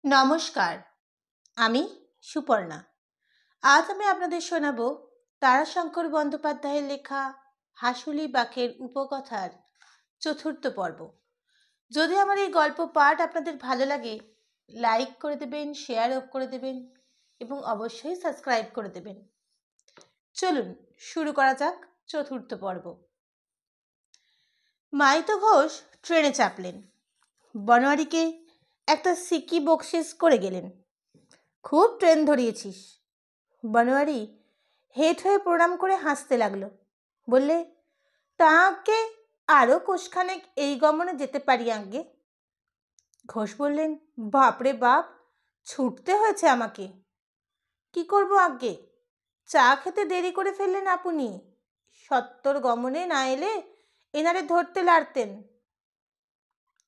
নমস্কার, আমি সুপর্ণা। আজ আমি আপনাদের শোনাবো তারাশঙ্কর বন্দ্যোপাধ্যায়ের লেখা হাসুলি বাঁকের উপকথার চতুর্থ পর্ব। যদি আমার এই গল্প পাঠ আপনাদের ভালো লাগে, লাইক করে দেবেন, শেয়ার করে দেবেন এবং অবশ্যই সাবস্ক্রাইব করে দেবেন। চলুন শুরু করা যাক চতুর্থ পর্ব। মাইতো ঘোষ ট্রেনে চাপলেন। বনোয়ারিকে একটা সিকি বকশিস করে গেলেন। খুব ট্রেন ধরিয়েছিস। বনোয়ারি হেঁট হয়ে প্রণাম করে হাসতে লাগলো। বললে, তা আজ্ঞে আরও কোষখানেক এই গমনে যেতে পারি আজ্ঞে। ঘোষ বললেন, বাপরে বাপ, ছুটতে হয়েছে আমাকে। কি করব আজ্ঞে, চা খেতে দেরি করে ফেললেন আপনি। সত্তর গমনে না এলে এনারে ধরতে লাড়তেন।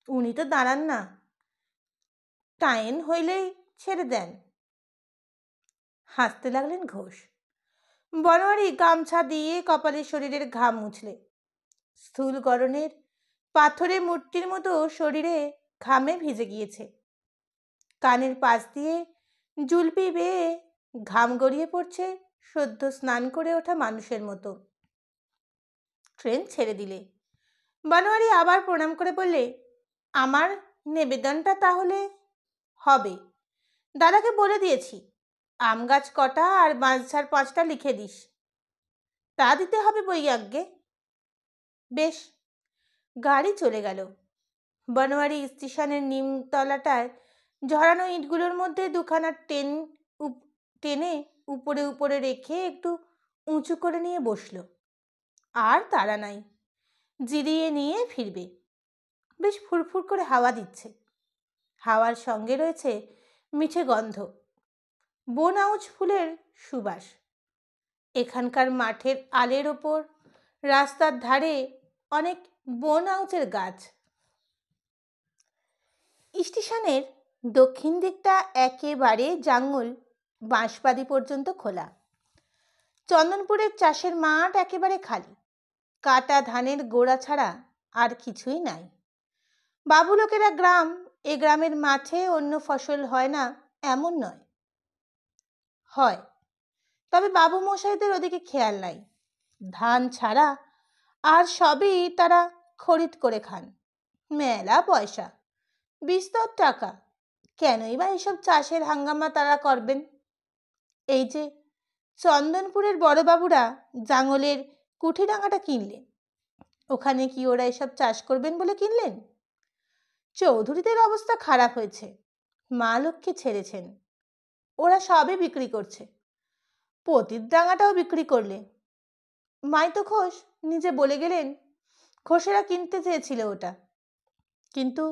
উনি তো দাঁড়ান না, টাইম হইলেই ছেড়ে দেন। হাসতে লাগলেন ঘোষ। বনোয়ারি গামছা দিয়ে কপালে শরীরের ঘাম মুছলে। স্থূল গরনের পাথরে মূর্তির মতো শরীরে ঘামে ভিজে গিয়েছে। কানের পাশ দিয়ে জুলপি বেয়ে ঘাম গড়িয়ে পড়ছে সদ্য স্নান করে ওঠা মানুষের মতো। ট্রেন ছেড়ে দিলে। বনোয়ারি আবার প্রণাম করে বললে, আমার নিবেদনটা তাহলে হবে। দাদাকে বলে দিয়েছি, আম গাছ কটা আর বাঁশঝাড় 5টা লিখে দিস। তা দিতে হবে বই আজ্ঞে। বেশ। গাড়ি চলে গেল। বনোয়ারি স্টেশনের নিমতলাটায় ঝরানো ইটগুলোর মধ্যে দুখানা টেনে উপরে উপরে রেখে একটু উঁচু করে নিয়ে বসল। আর তাড়া নাই, জিরিয়ে নিয়ে ফিরবে। বেশ ফুরফুর করে হাওয়া দিচ্ছে। হাওয়ার সঙ্গে রয়েছে মিঠে গন্ধ, বন আউচ ফুলের সুবাস। এখানকার মাঠের আলের ওপর রাস্তার ধারে অনেক বন আউচের গাছ। স্টেশনের দক্ষিণ দিকটা একেবারে জঙ্গল, বাঁশবাদি পর্যন্ত খোলা। চন্দনপুরের চাষের মাঠ একেবারে খালি। কাটা ধানের গোড়া ছাড়া আর কিছুই নাই। বাবু লোকেরা গ্রাম, এ গ্রামের মাঠে অন্য ফসল হয় না এমন নয়, হয়, তবে বাবু মশাইদের ওদিকে খেয়াল নাই। ধান ছাড়া আর সবই তারা খরিদ করে খান। মেলা পয়সা, বিস্তর টাকা। কেনই বা এসব চাষের হাঙ্গামা তারা করবেন? এই যে চন্দনপুরের বড়বাবুরা জাঙ্গলের কুঠিডাঙ্গাটা কিনলেন, ওখানে কি ওরা এসব চাষ করবেন বলে কিনলেন? চৌধুরীদের অবস্থা খারাপ হয়েছে, মা লক্ষ্মী ছেড়েছেন, ওরা সবই বিক্রি করছে। পতির ডাঙ্গাটাও বিক্রি করলে। মাইতো ঘোষ নিজে বলে গেলেন, ঘোষেরা কিনতে চেয়েছিল ওটা, কিন্তু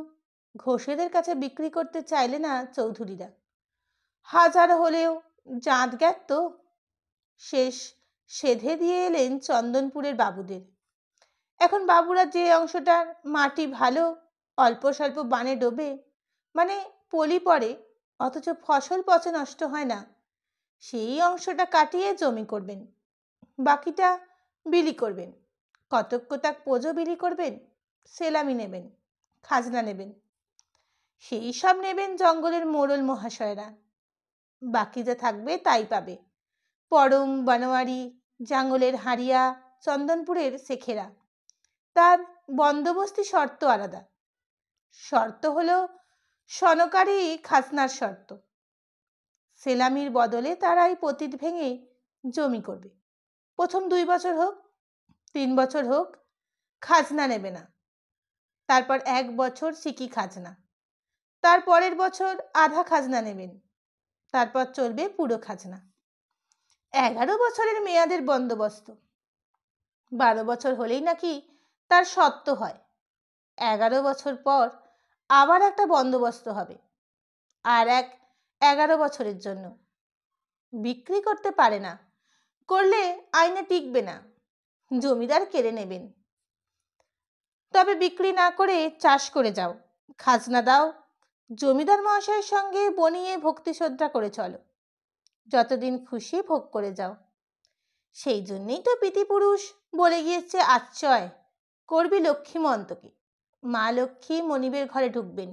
ঘোষেদের কাছে বিক্রি করতে চাইলে না চৌধুরীরা। হাজার হলেও জাঁত গ্যাত তো। শেষ সেধে দিয়ে এলেন চন্দনপুরের বাবুদের। এখন বাবুরা যে অংশটার মাটি ভালো, অল্প স্বল্প বানে ডোবে, মানে পলি পড়ে, অথচ ফসল পচে নষ্ট হয় না, সেই অংশটা কাটিয়ে জমি করবেন। বাকিটা বিলি করবেন। কতক কোতাক পোজো বিলি করবেন, সেলামি নেবেন, খাজনা নেবেন। সেই সব নেবেন জঙ্গলের মোড়ল মহাশয়রা। বাকি যা থাকবে তাই পাবে পরম, বনোয়ারি, জঙ্গলের হাড়িয়া, চন্দনপুরের শেখেরা। তার বন্দোবস্তি শর্ত আলাদা। শর্ত হলো সনকারী খাজনার শর্ত। সেলামির বদলে তারাই পতিত ভেঙে জমি করবে। প্রথম 2 বছর হোক, 3 বছর হোক, খাজনা নেবে না। তারপর 1 বছর সিকি খাজনা, তারপরের বছর আধা খাজনা নেবেন, তারপর চলবে পুরো খাজনা। 11 বছরের মেয়াদের বন্দোবস্ত। 12 বছর হলেই নাকি তার সত্ত্ব হয়। 11 বছর পর আবার একটা বন্দোবস্ত হবে, আর 11 বছরের জন্য। বিক্রি করতে পারে না, করলে আইনে টিকবে না, জমিদার কেড়ে নেবেন। তবে বিক্রি না করে চাষ করে যাও, খাজনা দাও, জমিদার মহাশয়ের সঙ্গে বনিয়ে ভক্তি শ্রদ্ধা করে চলো, যতদিন খুশি ভোগ করে যাও। সেই জন্যেই তো পিতৃপুরুষ বলে গিয়েছে, আশ্চয় করবি লক্ষ্মীমন্তকে, মা লক্ষ্মী মনিবের ঘরে ঢুকবেন,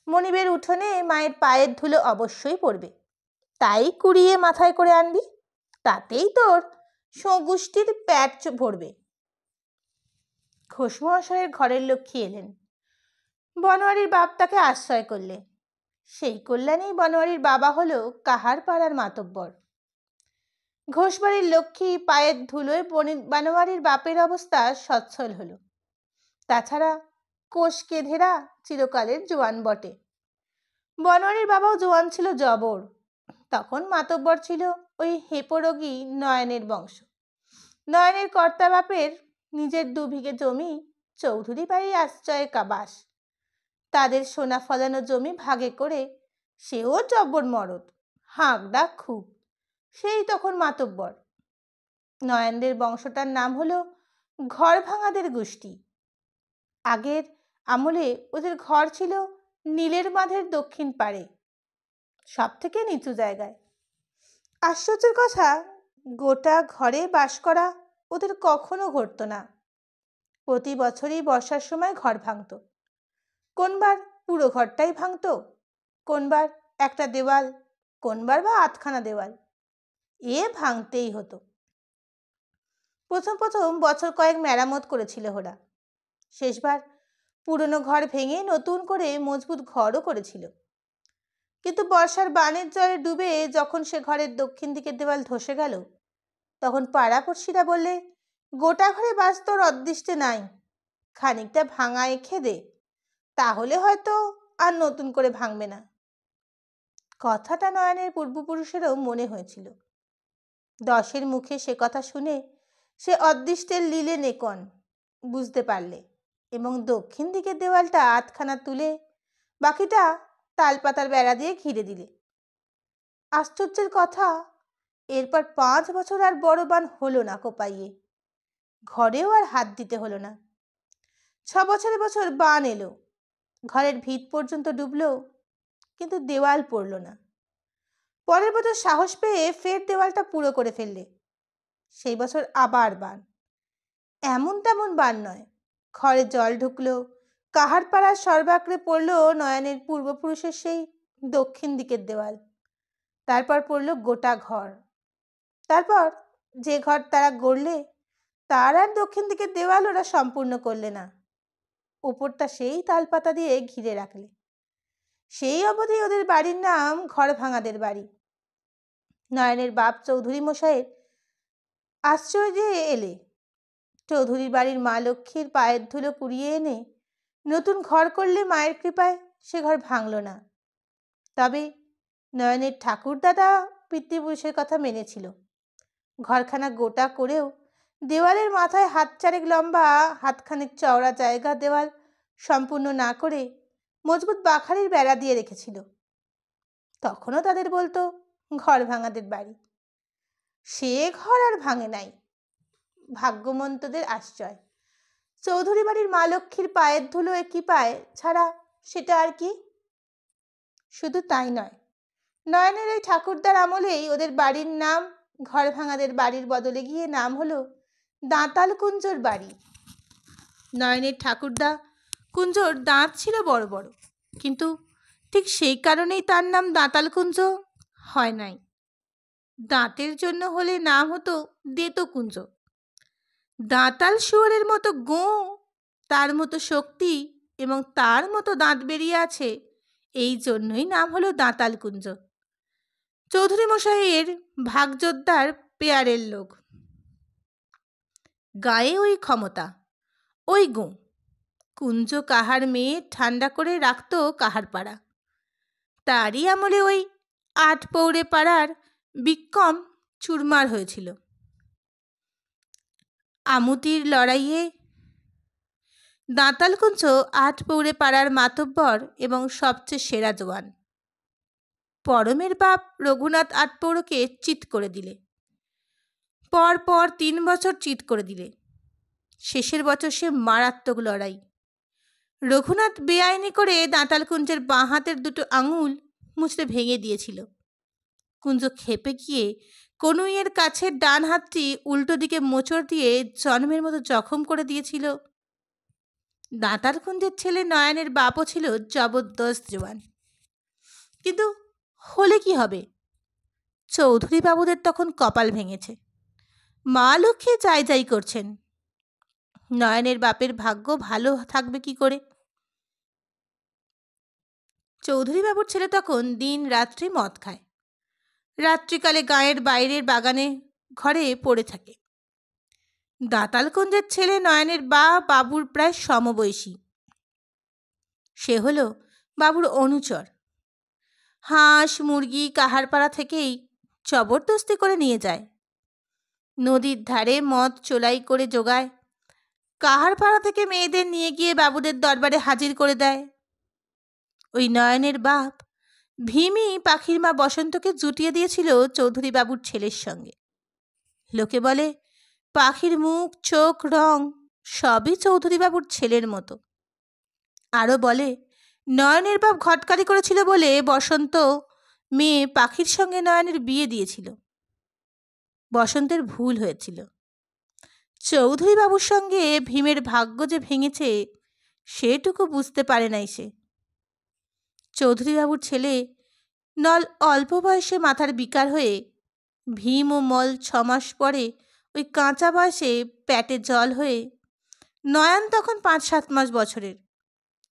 মনিবের উঠোনে মায়ের পায়ের ধুলো অবশ্যই পড়বে, তাই কুড়িয়ে মাথায় করে আনবি, তাতেই তোর সগুষ্টির প্যাট ভরবে। ঘোষমহাশয়ের ঘরের লক্ষ্মী এলেন। বনোয়ারির বাপ তাকে আশ্রয় করলে। সেই কল্যাণেই বনোয়ারির বাবা হলো কাহার পাড়ার মাতব্বর। ঘোষবাড়ির লক্ষ্মী পায়ের ধুলোয় বনোয়ারির বাপের অবস্থা সচ্ছল হলো। তাছাড়া কোষ কেধেরা চিরকালের জোয়ান বটে। বনোয়ারির বাবাও জোয়ান ছিল জবর। তখন মাতব্বর ছিল ওই হেপরোগী নয়নের বংশ। নয়নের কর্তা বাপের নিজের 2 বিঘে জমি চৌধুরী বাড়ির আশ্রয়ে কাবাস। তাদের সোনা ফলানো জমি ভাগে করে সেও জব্বর মরদ, হাঁক ডাক খুব, সেই তখন মাতব্বর। নয়নদের বংশটার নাম হলো ঘর ভাঙাদের গোষ্ঠী। আগের আমলে ওদের ঘর ছিল নীলের বাঁধের দক্ষিণ পাড়ে, সব থেকে নিচু জায়গায়। আশ্চর্যের কথা, গোটা ঘরে বাস করা ওদের কখনো ঘটত না। প্রতি বছরই বর্ষার সময় ঘর ভাঙত। কোনবার পুরো ঘরটাই ভাঙত, কোনবার একটা দেওয়াল, কোনবার বা 8খানা দেওয়াল, এ ভাঙতেই হতো। প্রথম প্রথম বছর কয়েক মেরামত করেছিল ওরা। শেষবার পুরনো ঘর ভেঙে নতুন করে মজবুত ঘরও করেছিল। কিন্তু বর্ষার বানের জলে ডুবে যখন সে ঘরের দক্ষিণ দিকের দেওয়াল ধসে গেল, তখন পাড়াপড়শিরা বললে, গোটা ঘরে বাস তোর অদৃষ্টে নাই, খানিকটা ভাঙা এঁখে দে, তাহলে হয়তো আর নতুন করে ভাঙবে না। কথাটা নয়নের পূর্বপুরুষেরও মনে হয়েছিল। 10-এর মুখে সে কথা শুনে সে অদৃষ্টের লীলে নেকন বুঝতে পারলে এবং দক্ষিণ দিকের দেওয়ালটা 8খানা তুলে বাকিটা তালপাতার বেড়া দিয়ে ঘিরে দিলে। আশ্চর্যের কথা, এরপর 5 বছর আর বড় বান হলো না কোপাইয়ে, ঘরেও আর হাত দিতে হলো না। 6 বছরে বছর বান এলো, ঘরের ভিত পর্যন্ত ডুবলো, কিন্তু দেওয়াল পড়ল না। পরের বছর সাহস পেয়ে ফের দেওয়ালটা পুরো করে ফেললে। সেই বছর আবার বান, এমন তেমন বান নয়। ঘরে জল ঢুকলো, কাহার পাড়ার সর্বাগ্রে পড়লো নয়নের পূর্বপুরুষের সেই দক্ষিণ দিকের দেওয়াল। তারপর পড়লো গোটা ঘর। তারপর যে ঘর তারা গড়লে তার আর দক্ষিণ দিকের দেওয়াল ওরা সম্পূর্ণ করলে না, ওপরটা সেই তালপাতা দিয়ে ঘিরে রাখলে। সেই অবধি ওদের বাড়ির নাম ঘর ভাঙাদের বাড়ি। নয়নের বাপ চৌধুরী মশাইয়ের আশ্রয়ে এলে চৌধুরী বাড়ির মা লক্ষ্মীর পায়ের ধুলো কুড়িয়ে এনে নতুন ঘর করলে মায়ের কৃপায় সে ঘর ভাঙল না। তবে নয়নের ঠাকুরদাদা পিতৃপুরুষের কথা মেনেছিল। ঘরখানা গোটা করেও দেওয়ালের মাথায় 1 হাত 4 লম্বা, 1 হাতখানেক চওড়া জায়গা দেওয়াল সম্পূর্ণ না করে মজবুত বাখারির বেড়া দিয়ে রেখেছিল। তখনও তাদের বলতো ঘর ভাঙাদের বাড়ি। সে ঘর আর ভাঙে নাই, ভাগ্যমন্তদের আশ্রয়। চৌধুরী বাড়ির মা লক্ষ্মীর পায়ের ধুলো একই পায় ছাড়া সেটা আর কি। শুধু তাই নয়, নয়নের ওই ঠাকুরদার আমলেই ওদের বাড়ির নাম ঘর ভাঙাদের বাড়ির বদলে গিয়ে নাম হলো দাঁতাল কুঞ্জর বাড়ি। নয়নের ঠাকুরদা কুঞ্জর দাঁত ছিল বড় বড়, কিন্তু ঠিক সেই কারণেই তার নাম দাঁতাল কুঞ্জ হয় নাই। দাঁতের জন্য হলে নাম হতো দেতো কুঞ্জ। দাঁতাল শুয়োরের মতো গোঁ, তার মতো শক্তি এবং তার মতো দাঁত বেরিয়ে আছে, এই জন্যই নাম হলো দাঁতাল কুঞ্জ। চৌধুরী মশাইয়ের ভাগযোদ্ধার পেয়ারের লোক, গায়ে ওই ক্ষমতা, ওই গোঁ। কুঞ্জ কাহার মেয়ে ঠান্ডা করে রাখত কাহার পাড়া। তারই আমলে ওই 8 পৌরে পাড়ার বিক্রম চুরমার হয়েছিল। আমুতির লড়াইয়ে দাঁতাল কুঞ্জ 8 পৌরে পাড়ার মাতব্বর এবং সবচেয়ে সেরা জওয়ান। পরমের বাপ রঘুনাথ 8 পৌরকে চিৎ করে দিলে। পর পর 3 বছর চিৎ করে দিলে। শেষের বছর সে মারাত্মক লড়াই। রঘুনাথ বেআইনি করে দাঁতাল কুঞ্জের বাঁ হাতের 2টো আঙুল মুচড়ে ভেঙে দিয়েছিল। কুঞ্জ খেপে গিয়ে কনুইয়ের কাছের ডান হাতটি উল্টো দিকে মোচড় দিয়ে জন্মের মতো জখম করে দিয়েছিল। দাঁতারকুঞ্জের ছেলে নয়নের বাপও ছিল জবরদস্ত জোয়ান। কিন্তু হলে কি হবে? চৌধুরী বাবুদের তখন কপাল ভেঙেছে। মা লক্ষ্মী যাই যাই করছেন, নয়নের বাপের ভাগ্য ভালো থাকবে কি করে? চৌধুরী বাবুর ছেলে তখন দিন রাত্রি মদ খায়, রাত্রিকালে গায়ের বাইরের বাগানে ঘরে পড়ে থাকে। দাঁতালকুঞ্জের ছেলে নয়নের বাবুর প্রায় সমবয়সী। সে হলো বাবুর অনুচর। হাঁস মুরগি কাহারপাড়া থেকেই জবরদস্তি করে নিয়ে যায়, নদীর ধারে মদ চোলাই করে জোগায়, কাহারপাড়া থেকে মেয়েদের নিয়ে গিয়ে বাবুদের দরবারে হাজির করে দেয়। ওই নয়নের বাপ ভীমই পাখির মা বসন্তকে জুটিয়ে দিয়েছিল চৌধুরী বাবুর ছেলের সঙ্গে। লোকে বলে পাখির মুখ চোখ রং সবই চৌধুরী বাবুর ছেলের মতো। আরও বলে নয়নের বাপ ঘটকারি করেছিল বলে বসন্ত মেয়ে পাখির সঙ্গে নয়নের বিয়ে দিয়েছিল। বসন্তের ভুল হয়েছিল। চৌধুরী বাবুর সঙ্গে ভীমের ভাগ্য যে ভেঙেছে সেটুকু বুঝতে পারে নাই সে। চৌধুরী বাবুর ছেলে নল অল্প বয়সে মাথার বিকার হয়ে ভীম ও মল 6 মাস পরে ওই কাঁচা বয়সে পেটে জল হয়ে নয়ন তখন 5-7 মাস বছরের।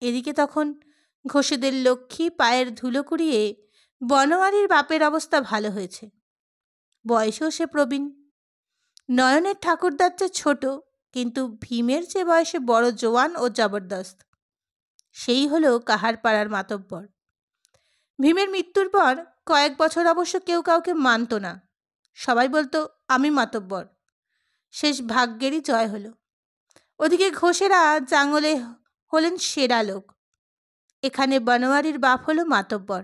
এদিকে তখন ঘোষেদের লক্ষ্মী পায়ের ধুলো কুড়িয়ে বনমালীর বাপের অবস্থা ভালো হয়েছে, বয়সেও সে প্রবীণ। নয়নের ঠাকুরদার চেয়ে ছোট, কিন্তু ভীমের চেয়ে বয়সে বড় জোয়ান ও জবরদস্ত। সেই হলো কাহারপাড়ার মাতব্বর। ভীমের মৃত্যুর পর কয়েক বছর অবশ্য কেউ কাউকে মানত না, সবাই বলতো আমি মাতব্বর। শেষ ভাগ্যেরই জয় হলো। ওদিকে ঘোষেরা জাঙ্গলে হলেন সেরা লোক, এখানে বনমালীর বাপ হলো মাতব্বর।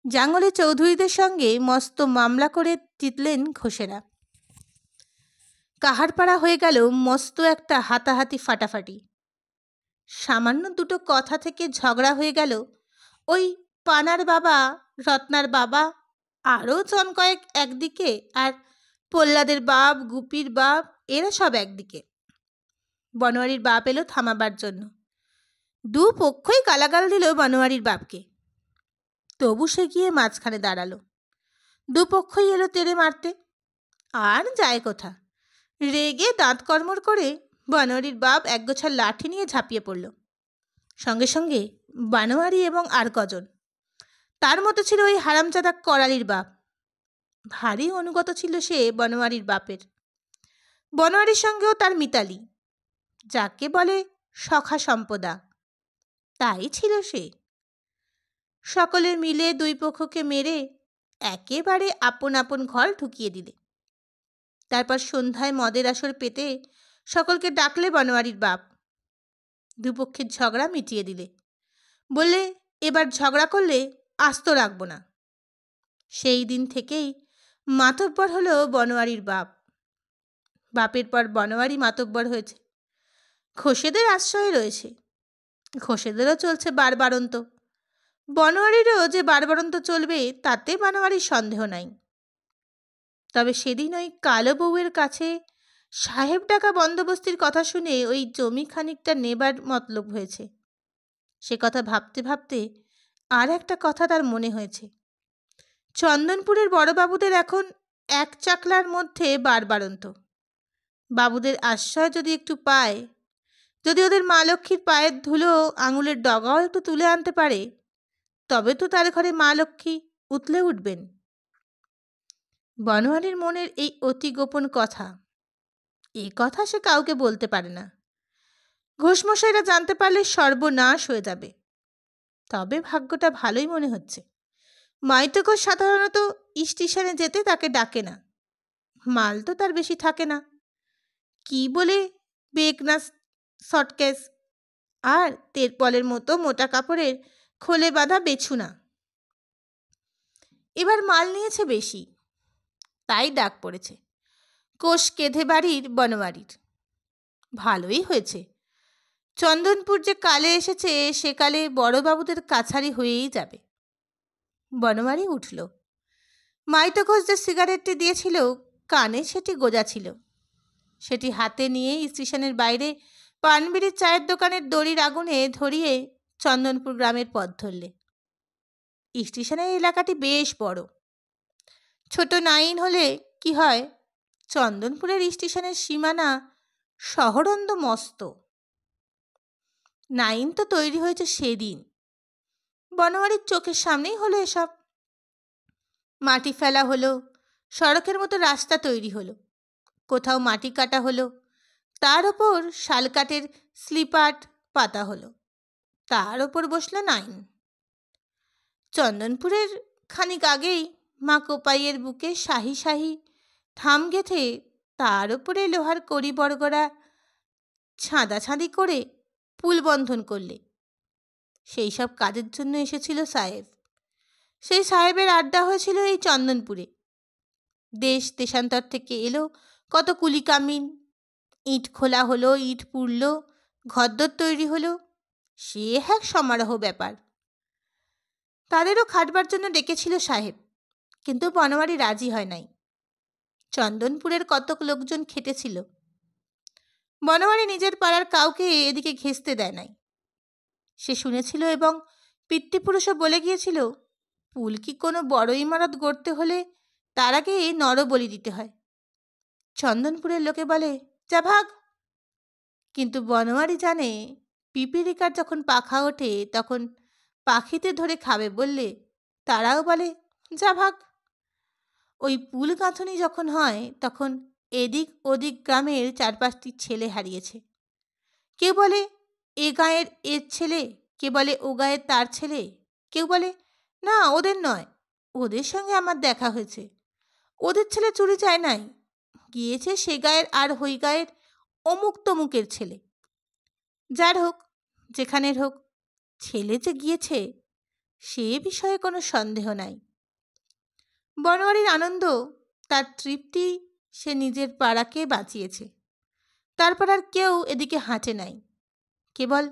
জাঙ্গলে চৌধুরীদের সঙ্গে মস্ত মামলা করে জিতলেন ঘোষেরা। কাহারপাড়া হয়ে গেল মস্ত একটা হাতাহাতি ফাটাফাটি। সামান্য দুটো কথা থেকে ঝগড়া হয়ে গেল। ওই পানার বাবা, রত্নার বাবা, আরও জন কয়েক একদিকে, আর প্রহ্লাদের বাপ, গুপির বাপ, এরা সব একদিকে। বনোয়ারির বাপ এলো থামাবার জন্য। দু পক্ষই গালাগাল দিল বনোয়ারির বাপকে। তবু সে গিয়ে মাঝখানে দাঁড়ালো। দুপক্ষই এলো তেড়ে মারতে, আর যায় কোথা। রেগে দাঁত কর্মর করে বনোয়ারির বাপ একগোছা লাঠি নিয়ে ঝাঁপিয়ে পড়ল। সঙ্গে সঙ্গে বনোয়ারি এবং আর কজন। তার মতো ছিল ওই হারামজাদা করালির বাপ। ভারী অনুগত ছিল সে বনোয়ারির বাপের। বনোয়ারির সঙ্গেও তার মিতালি, যাকে বলে সখা সম্পদা, তাই ছিল সে। সকলে মিলে দুই পক্ষকে মেরে একেবারে আপন আপন ঘর ঢুকিয়ে দিলে। তারপর সন্ধ্যায় মদের আসর পেতে সকলকে ডাকলে বনোয়ারির বাপ। দুপক্ষের ঝগড়া মিটিয়ে দিলে। বললে এবার ঝগড়া করলে আস্ত রাখব না। সেই দিন থেকেই মাতব্বর হলো বনোয়ারির বাপ। বাপের পর বনোয়ারি মাতব্বর হয়েছে। ঘোষেদের আশ্রয়ে রয়েছে। ঘোষেদেরও চলছে বারবারন্ত। বনোয়ারিরও যে বারবারন্ত চলবে তাতে বনোয়ারির সন্দেহ নাই। তবে সেদিন ওই কালো বউয়ের কাছে সাহেব ডাকা বন্দোবস্তির কথা শুনে ওই জমি খানিকটা নেবার মতলব হয়েছে। সে কথা ভাবতে ভাবতে আর একটা কথা তার মনে হয়েছে। চন্দনপুরের বড়বাবুদের এখন এক চাকলার মধ্যে বারবারন্ত। বাবুদের আশ্রয় যদি একটু পায়, যদি ওদের মা লক্ষ্মীর পায়ের ধুলো আঙুলের ডগাও একটু তুলে আনতে পারে, তবে তো তার ঘরে মা লক্ষ্মী উতলে উঠবেন। বনোয়ারির মনের এই অতি গোপন কথা, এ কথা সে কাউকে বলতে পারে না। ঘোষমশাইরা জানতে পারলে সর্বনাশ হয়ে যাবে। তবে ভাগ্যটা ভালোই মনে হচ্ছে। মাইতঘোষ সাধারণত স্টেশনে যেতে তাকে ডাকে না। মাল তো তার বেশি থাকে না। কি বলে বেগ না শর্টকেস, আর তেরপলের মতো মোটা কাপড়ের খোলে বাঁধা বেছু না। এবার মাল নিয়েছে বেশি, তাই ডাক পড়েছে। কোষ কেঁধে বাড়ির বনোয়ারির। ভালোই হয়েছে। চন্দনপুর যে কালে এসেছে সেকালে বড়বাবুদের কাছারি হয়েই যাবে। বনোয়ারি উঠল। মাইতঘোষ যে সিগারেটটি দিয়েছিল কানে সেটি গোজা ছিল। সেটি হাতে নিয়ে স্টেশনের বাইরে পানবিড়ির চায়ের দোকানের দড়ির আগুনে ধরিয়ে চন্দনপুর গ্রামের পথ ধরলে। স্টেশনের এলাকাটি বেশ বড়। ছোট নাইন হলে কি হয়, চন্দনপুরের স্টেশনের সীমানা শহরন্দ মস্ত। নাইন তো তৈরি হয়েছে সেদিন, বনমালীর চোখের সামনেই হলো এসব। মাটি ফেলা হলো, সড়কের মতো রাস্তা তৈরি হলো, কোথাও মাটি কাটা হলো, তার ওপর শালকাঠের স্লিপার পাতা হলো, তার ওপর বসলো নাইন। চন্দনপুরের খানিক আগেই মা কোপাইয়ের বুকে শাহি শাহি থাম গেথে তার ওপরে লোহার কড়ি বড়গড়া ছাঁদাছাঁদি করে পুল বন্ধন করলে। সেই সব কাজের জন্য এসেছিল সাহেব। সেই সাহেবের আড্ডা হয়েছিল এই চন্দনপুরে। দেশ দেশান্তর থেকে এলো কত কুলি কামিন, ইট খোলা হলো, ইট পুড়ল, ঘরদোর তৈরি হলো, সে এক সমারোহ ব্যাপার। তাদেরও খাটবার জন্য ডেকেছিল সাহেব, কিন্তু বনমালী রাজি হয় নাই। চন্দনপুরের কতক লোকজন খেটেছিল, বনমালী নিজের পাড়ার কাউকে এদিকে ঘেঁষতে দেয় নাই। সে শুনেছিল এবং পিতৃপুরুষও বলে গিয়েছিল, পুল কি কোনো বড় ইমারত গড়তে হলে তার আগে নরবলি দিতে হয়। চন্দনপুরের লোকে বলে, যা ভাগ। কিন্তু বনমালী জানে, পিপিলিকার যখন পাখা ওঠে তখন পাখিতে ধরে খাবে বললে তারাও বলে, যা ভাগ। ওই পুল গাঁথনি যখন হয় তখন এদিক ওদিক গ্রামের 4-5টি ছেলে হারিয়েছে। কেউ বলে এ গায়ের এর ছেলে, কে বলে ও গায়ের তার ছেলে, কেউ বলে না ওদের নয়, ওদের সঙ্গে আমার দেখা হয়েছে, ওদের ছেলে চুরি যায় নাই, গিয়েছে সে গায়ের আর হই গায়ের অমুক তমুকের ছেলে। যার হোক, যেখানের হোক, ছেলে যে গিয়েছে সে বিষয়ে কোনো সন্দেহ নাই। বনমালীর আনন্দ, তার তৃপ্তি, সে নিজের পাড়াকে বাঁচিয়েছে। তারপর আর কেউ এদিকে হাঁটে নাই। কেবল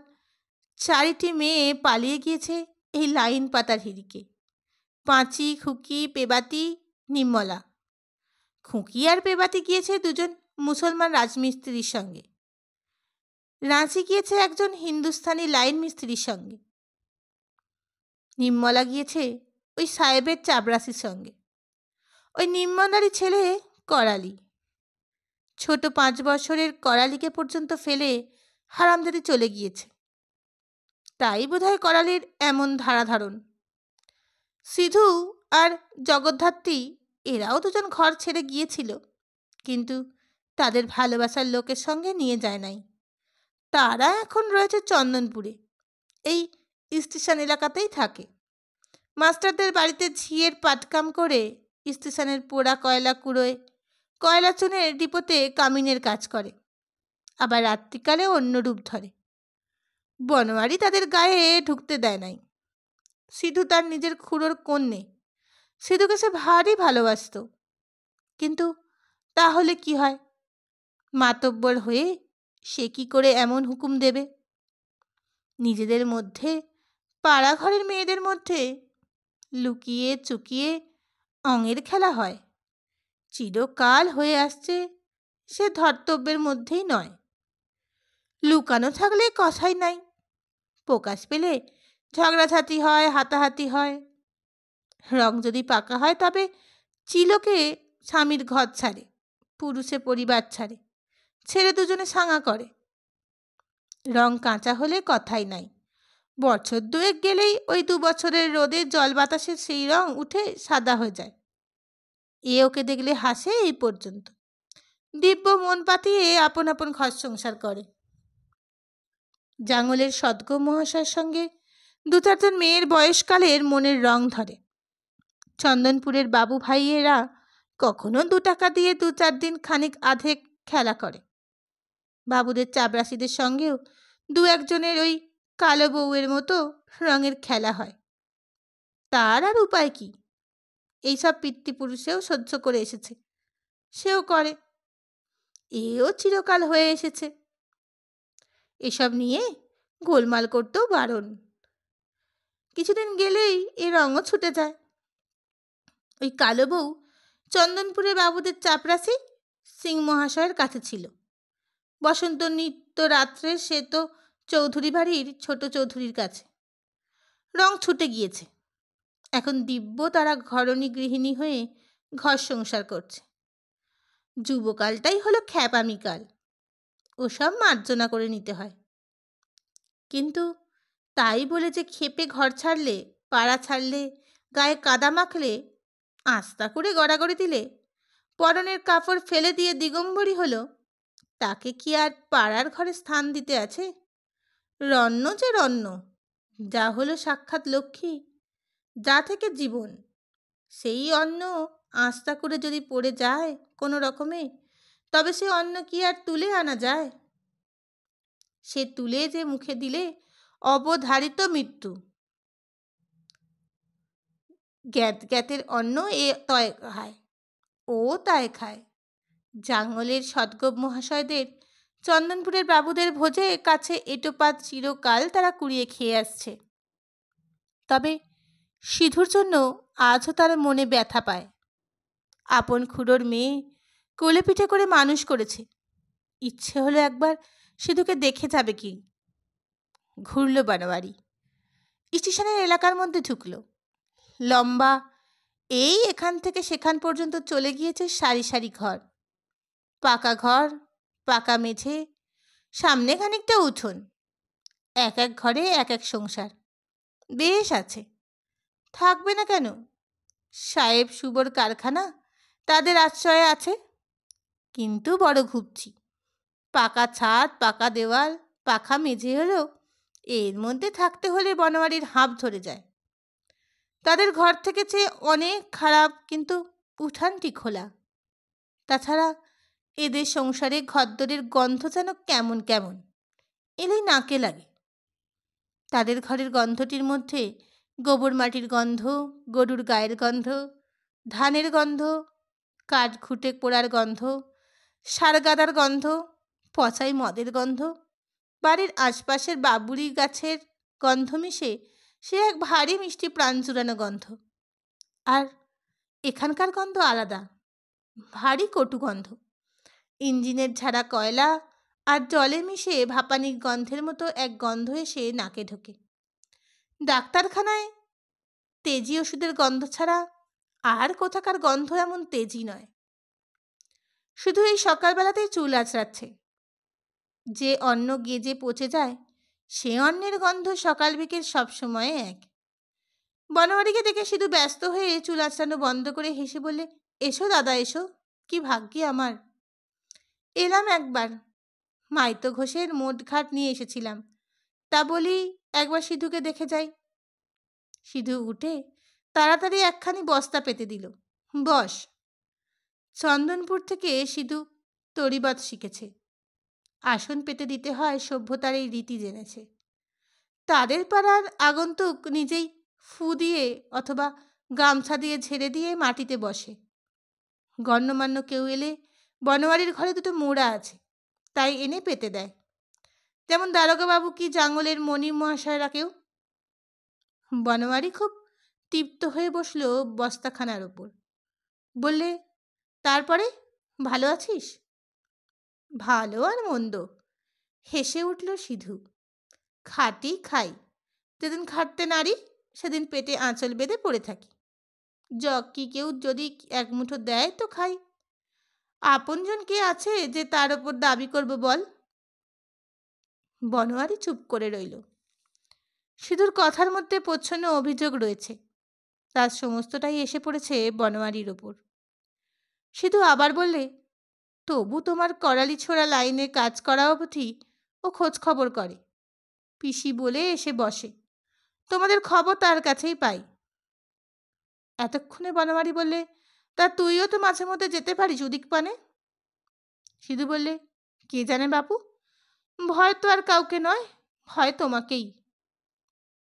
4টি মেয়ে পালিয়ে গিয়েছে এই লাইন পাতার হিড়িকে, পাঁচি, খুকি, পেবাতি, নির্মলা। খুকি আর পেবাতি গিয়েছে দুজন মুসলমান রাজমিস্ত্রির সঙ্গে, রাঁচি গিয়েছে একজন হিন্দুস্তানি লাইন মিস্ত্রির সঙ্গে, নির্মলা গিয়েছে ওই সাহেবের চাবরাসির সঙ্গে। ওই নির্মলারই ছেলে করালি, ছোট 5 বছরের করালিকে পর্যন্ত ফেলে হারামজাদি চলে গিয়েছে। তাই বোধহয় করালির এমন ধারাধারণ। সিধু আর জগদ্ধাত্রী এরাও দুজন ঘর ছেড়ে গিয়েছিল, কিন্তু তাদের ভালোবাসার লোকের সঙ্গে নিয়ে যায় নাই। তারা এখন রয়েছে চন্দনপুরে, এই স্টেশন এলাকাতেই থাকে। মাস্টারদের বাড়িতে ঝিয়ের পাটকাম করে স্টেশনের পোড়া কয়লা কুড়োয়, কয়লা চুনের ডিপোতে কামিনের কাজ করে, আবার রাত্রিকালে অন্য রূপ ধরে। বনমালী তাদের গায়ে ঢুকতে দেয় নাই। সিধু তার নিজের খুড়োর কন্যে, সিধুকে সে ভারী ভালোবাসত। কিন্তু তাহলে কি হয়, মাতব্বর হয়ে সে কি করে এমন হুকুম দেবে? নিজেদের মধ্যে, পাড়া ঘরের মেয়েদের মধ্যে লুকিয়ে চুকিয়ে অঙের খেলা হয়, চিরকাল হয়ে আসছে, সে ধর্তব্যের মধ্যেই নয়। লুকানো থাকলে কথাই নাই, প্রকাশ পেলে ঝগড়াঝাটি হয়, হাতাহাতি হয়। রং যদি পাকা হয় তবে চিলকে স্বামীর ঘর ছাড়ে, পুরুষে পরিবার ছাড়ে, ছেড়ে দুজনে সাঙা করে। রং কাঁচা হলে কথাই নাই, বছর 2 গেলেই ওই 2 বছরের রোদে জল বাতাসে সেই রং উঠে সাদা হয়ে যায়। এ ওকে দেখলে হাসে, এই পর্যন্ত। দিব্য মন পাতিয়ে আপন আপন ঘর সংসার করে। জাঙ্গলের সদ্গ মহাশয়ের সঙ্গে 2-4 জন মেয়ের বয়সকালের মনের রং ধরে। চন্দনপুরের বাবু ভাইয়েরা কখনো 2 টাকা দিয়ে 2-4 দিন খানিক আধেক খেলা করে। বাবুদের চাবরাসিদের সঙ্গেও 2-1 জনের ওই কালো বউয়ের মতো রঙের খেলা হয়। তার আর উপায় কি? এইসব পিতৃপুরুষেও সহ্য করে এসেছে, সেও করে, এও চিরকাল হয়ে এসেছে। এসব নিয়ে গোলমাল করতেও বারণ। কিছুদিন গেলেই এ রঙও ছুটে যায়। ওই কালো বউ চন্দনপুরে বাবুদের চাপরাসি সিং মহাশয়ের কাছে ছিল। বসন্ত নিত্য রাত্রে সে তো চৌধুরী বাড়ির ছোট চৌধুরীর কাছে। রং ছুটে গিয়েছে, এখন দিব্য তারা ঘরণী গৃহিণী হয়ে ঘর সংসার করছে। যুবকালটাই হলো খ্যাপামিকাল, ওসব মার্জনা করে নিতে হয়। কিন্তু তাই বলে যে ক্ষেপে ঘর ছাড়লে, পাড়া ছাড়লে, গায়ে কাদা মাখলে, আস্তা করে গড়াগড়ি দিলে, পরনের কাপড় ফেলে দিয়ে দিগম্বরী হলো, তাকে কি আর পাড়ার ঘরে স্থান দিতে আছে? রণ্য যে রণ্য, যা হলো সাক্ষাৎ লক্ষ্মী, যা থেকে জীবন, সেই অন্ন আস্তা করে যদি পড়ে যায় কোনো রকমে, তবে সে অন্ন কি আর তুলে আনা যায়? সে তুলে যে মুখে দিলে অবধারিত মৃত্যু। জ্ঞাতের অন্ন এ তয় খায়, ও তাই খায়। জাঙ্গলের সদ্গোপ মহাশয়দের, চন্দনপুরের বাবুদের ভোজে কাছে এটোপাত চিরকাল তারা কুড়িয়ে খেয়ে আসছে। তবে সিধুর জন্য আজও তার মনে ব্যথা পায়। আপন খুড়োর মেয়ে কোলে পিঠে করে মানুষ করেছে, ইচ্ছে হলো একবার সিধুকে দেখে যাবে কি। ঘুরল বানোয়ারি, স্টেশনের এলাকার মধ্যে ঢুকল। লম্বা এই এখান থেকে সেখান পর্যন্ত চলে গিয়েছে সারি সারি ঘর, পাকা ঘর, পাকা মেঝে, সামনে খানিকটা উঠোন, এক এক ঘরে এক এক সংসার। বেশ আছে, থাকবে না কেন? সাহেব সুবর কারখানা তাদের আশ্রয়ে আছে। কিন্তু বড় ঘুপছি, পাকা ছাদ, পাকা দেওয়াল, পাখা মেঝে হলেও এর মধ্যে থাকতে হলে বনোয়ারির হাঁপ ধরে যায়। তাদের ঘর থেকে চেয়ে অনেক খারাপ, কিন্তু উঠানটি খোলা। তাছাড়া এদের সংসারে ঘরদোরের গন্ধ যেন কেমন কেমন, এলেই নাকে লাগে। তাদের ঘরের গন্ধটির মধ্যে গোবর মাটির গন্ধ, গরুর গায়ের গন্ধ, ধানের গন্ধ, কাঠ খুঁটে পোড়ার গন্ধ, সারগাদার গন্ধ, পচাই মদের গন্ধ, বাড়ির আশপাশের বাবুরি গাছের গন্ধ মিশে সে এক ভারী মিষ্টি প্রাণ জুড়ানো গন্ধ। আর এখানকার গন্ধ আলাদা, ভারী কটু গন্ধ। ইঞ্জিনের ঝাড়া কয়লা আর জলে মিশে ভাপানির গন্ধের মতো এক গন্ধ এসে নাকে ঢোকে। ডাক্তারখানায় তেজি ওষুধের গন্ধ ছাড়া আর কোথাকার গন্ধ এমন তেজি নয়। শুধু এই সকালবেলাতেই চুল আঁচড়াচ্ছে। যে অন্ন গেজে পচে যায়, সে অন্নের গন্ধ সকাল বিকেল সবসময় এক। বনোয়ারিকে দেখে শুধু ব্যস্ত হয়ে চুল আঁচড়ানো বন্ধ করে হেসে বললে, এসো দাদা এসো, কি ভাগ্যি আমার। এলাম একবার, মাইতো ঘোষের মোট ঘাট নিয়ে এসেছিলাম, তা বলি একবার সিধুকে দেখে যাই। সিধু উঠে তাড়াতাড়ি একখানি বস্তা পেতে দিল। বস। চন্দনপুর থেকে সিধু তরিবত শিখেছে, আসন পেতে দিতে হয় সভ্যতার এই রীতি জেনেছে। তাদের পাড়ার আগন্তুক নিজেই ফু দিয়ে অথবা গামছা দিয়ে ঝেড়ে দিয়ে মাটিতে বসে। গণ্যমান্য কেউ এলে বনোয়ারির ঘরে দুটো মোড়া আছে, তাই এনে পেতে দেয়, যেমন দারোগাবাবু কি জাঙ্গলের মণি মহাশয়রা কেউ। বনোয়ারি খুব তৃপ্ত হয়ে বসল বস্তাখানার ওপর। বললে, তারপরে ভালো আছিস? ভালো আর মন্দ, হেসে উঠল সিধু। খাটি খাই, যেদিন খাটতে নারি সেদিন পেটে আঁচল বেঁধে পড়ে থাকি। জগ কি কেউ যদি এক মুঠো দেয় তো খাই, আপনজন কে আছে যে তার ওপর দাবি করব বল। বনোয়ারি চুপ করে রইল। সিধুর কথার মধ্যে প্রচ্ছন্ন অভিযোগ রয়েছে, তার সমস্তটাই এসে পড়েছে বনোয়ারির ওপর। সিধু আবার বললে, তবু তোমার করালি ছোড়া লাইনে কাজ করা অবধি ও খোঁজ খবর করে, পিসি বলে এসে বসে, তোমাদের খবর তার কাছেই পাই। এতক্ষণে বনোয়ারি বললে, তা তুইও তো মাঝে মধ্যে যেতে পারিস উদিক পানে। সিধু বললে, কে জানে বাপু, ভয় তো আর কাউকে নয়, ভয় তোমাকেই।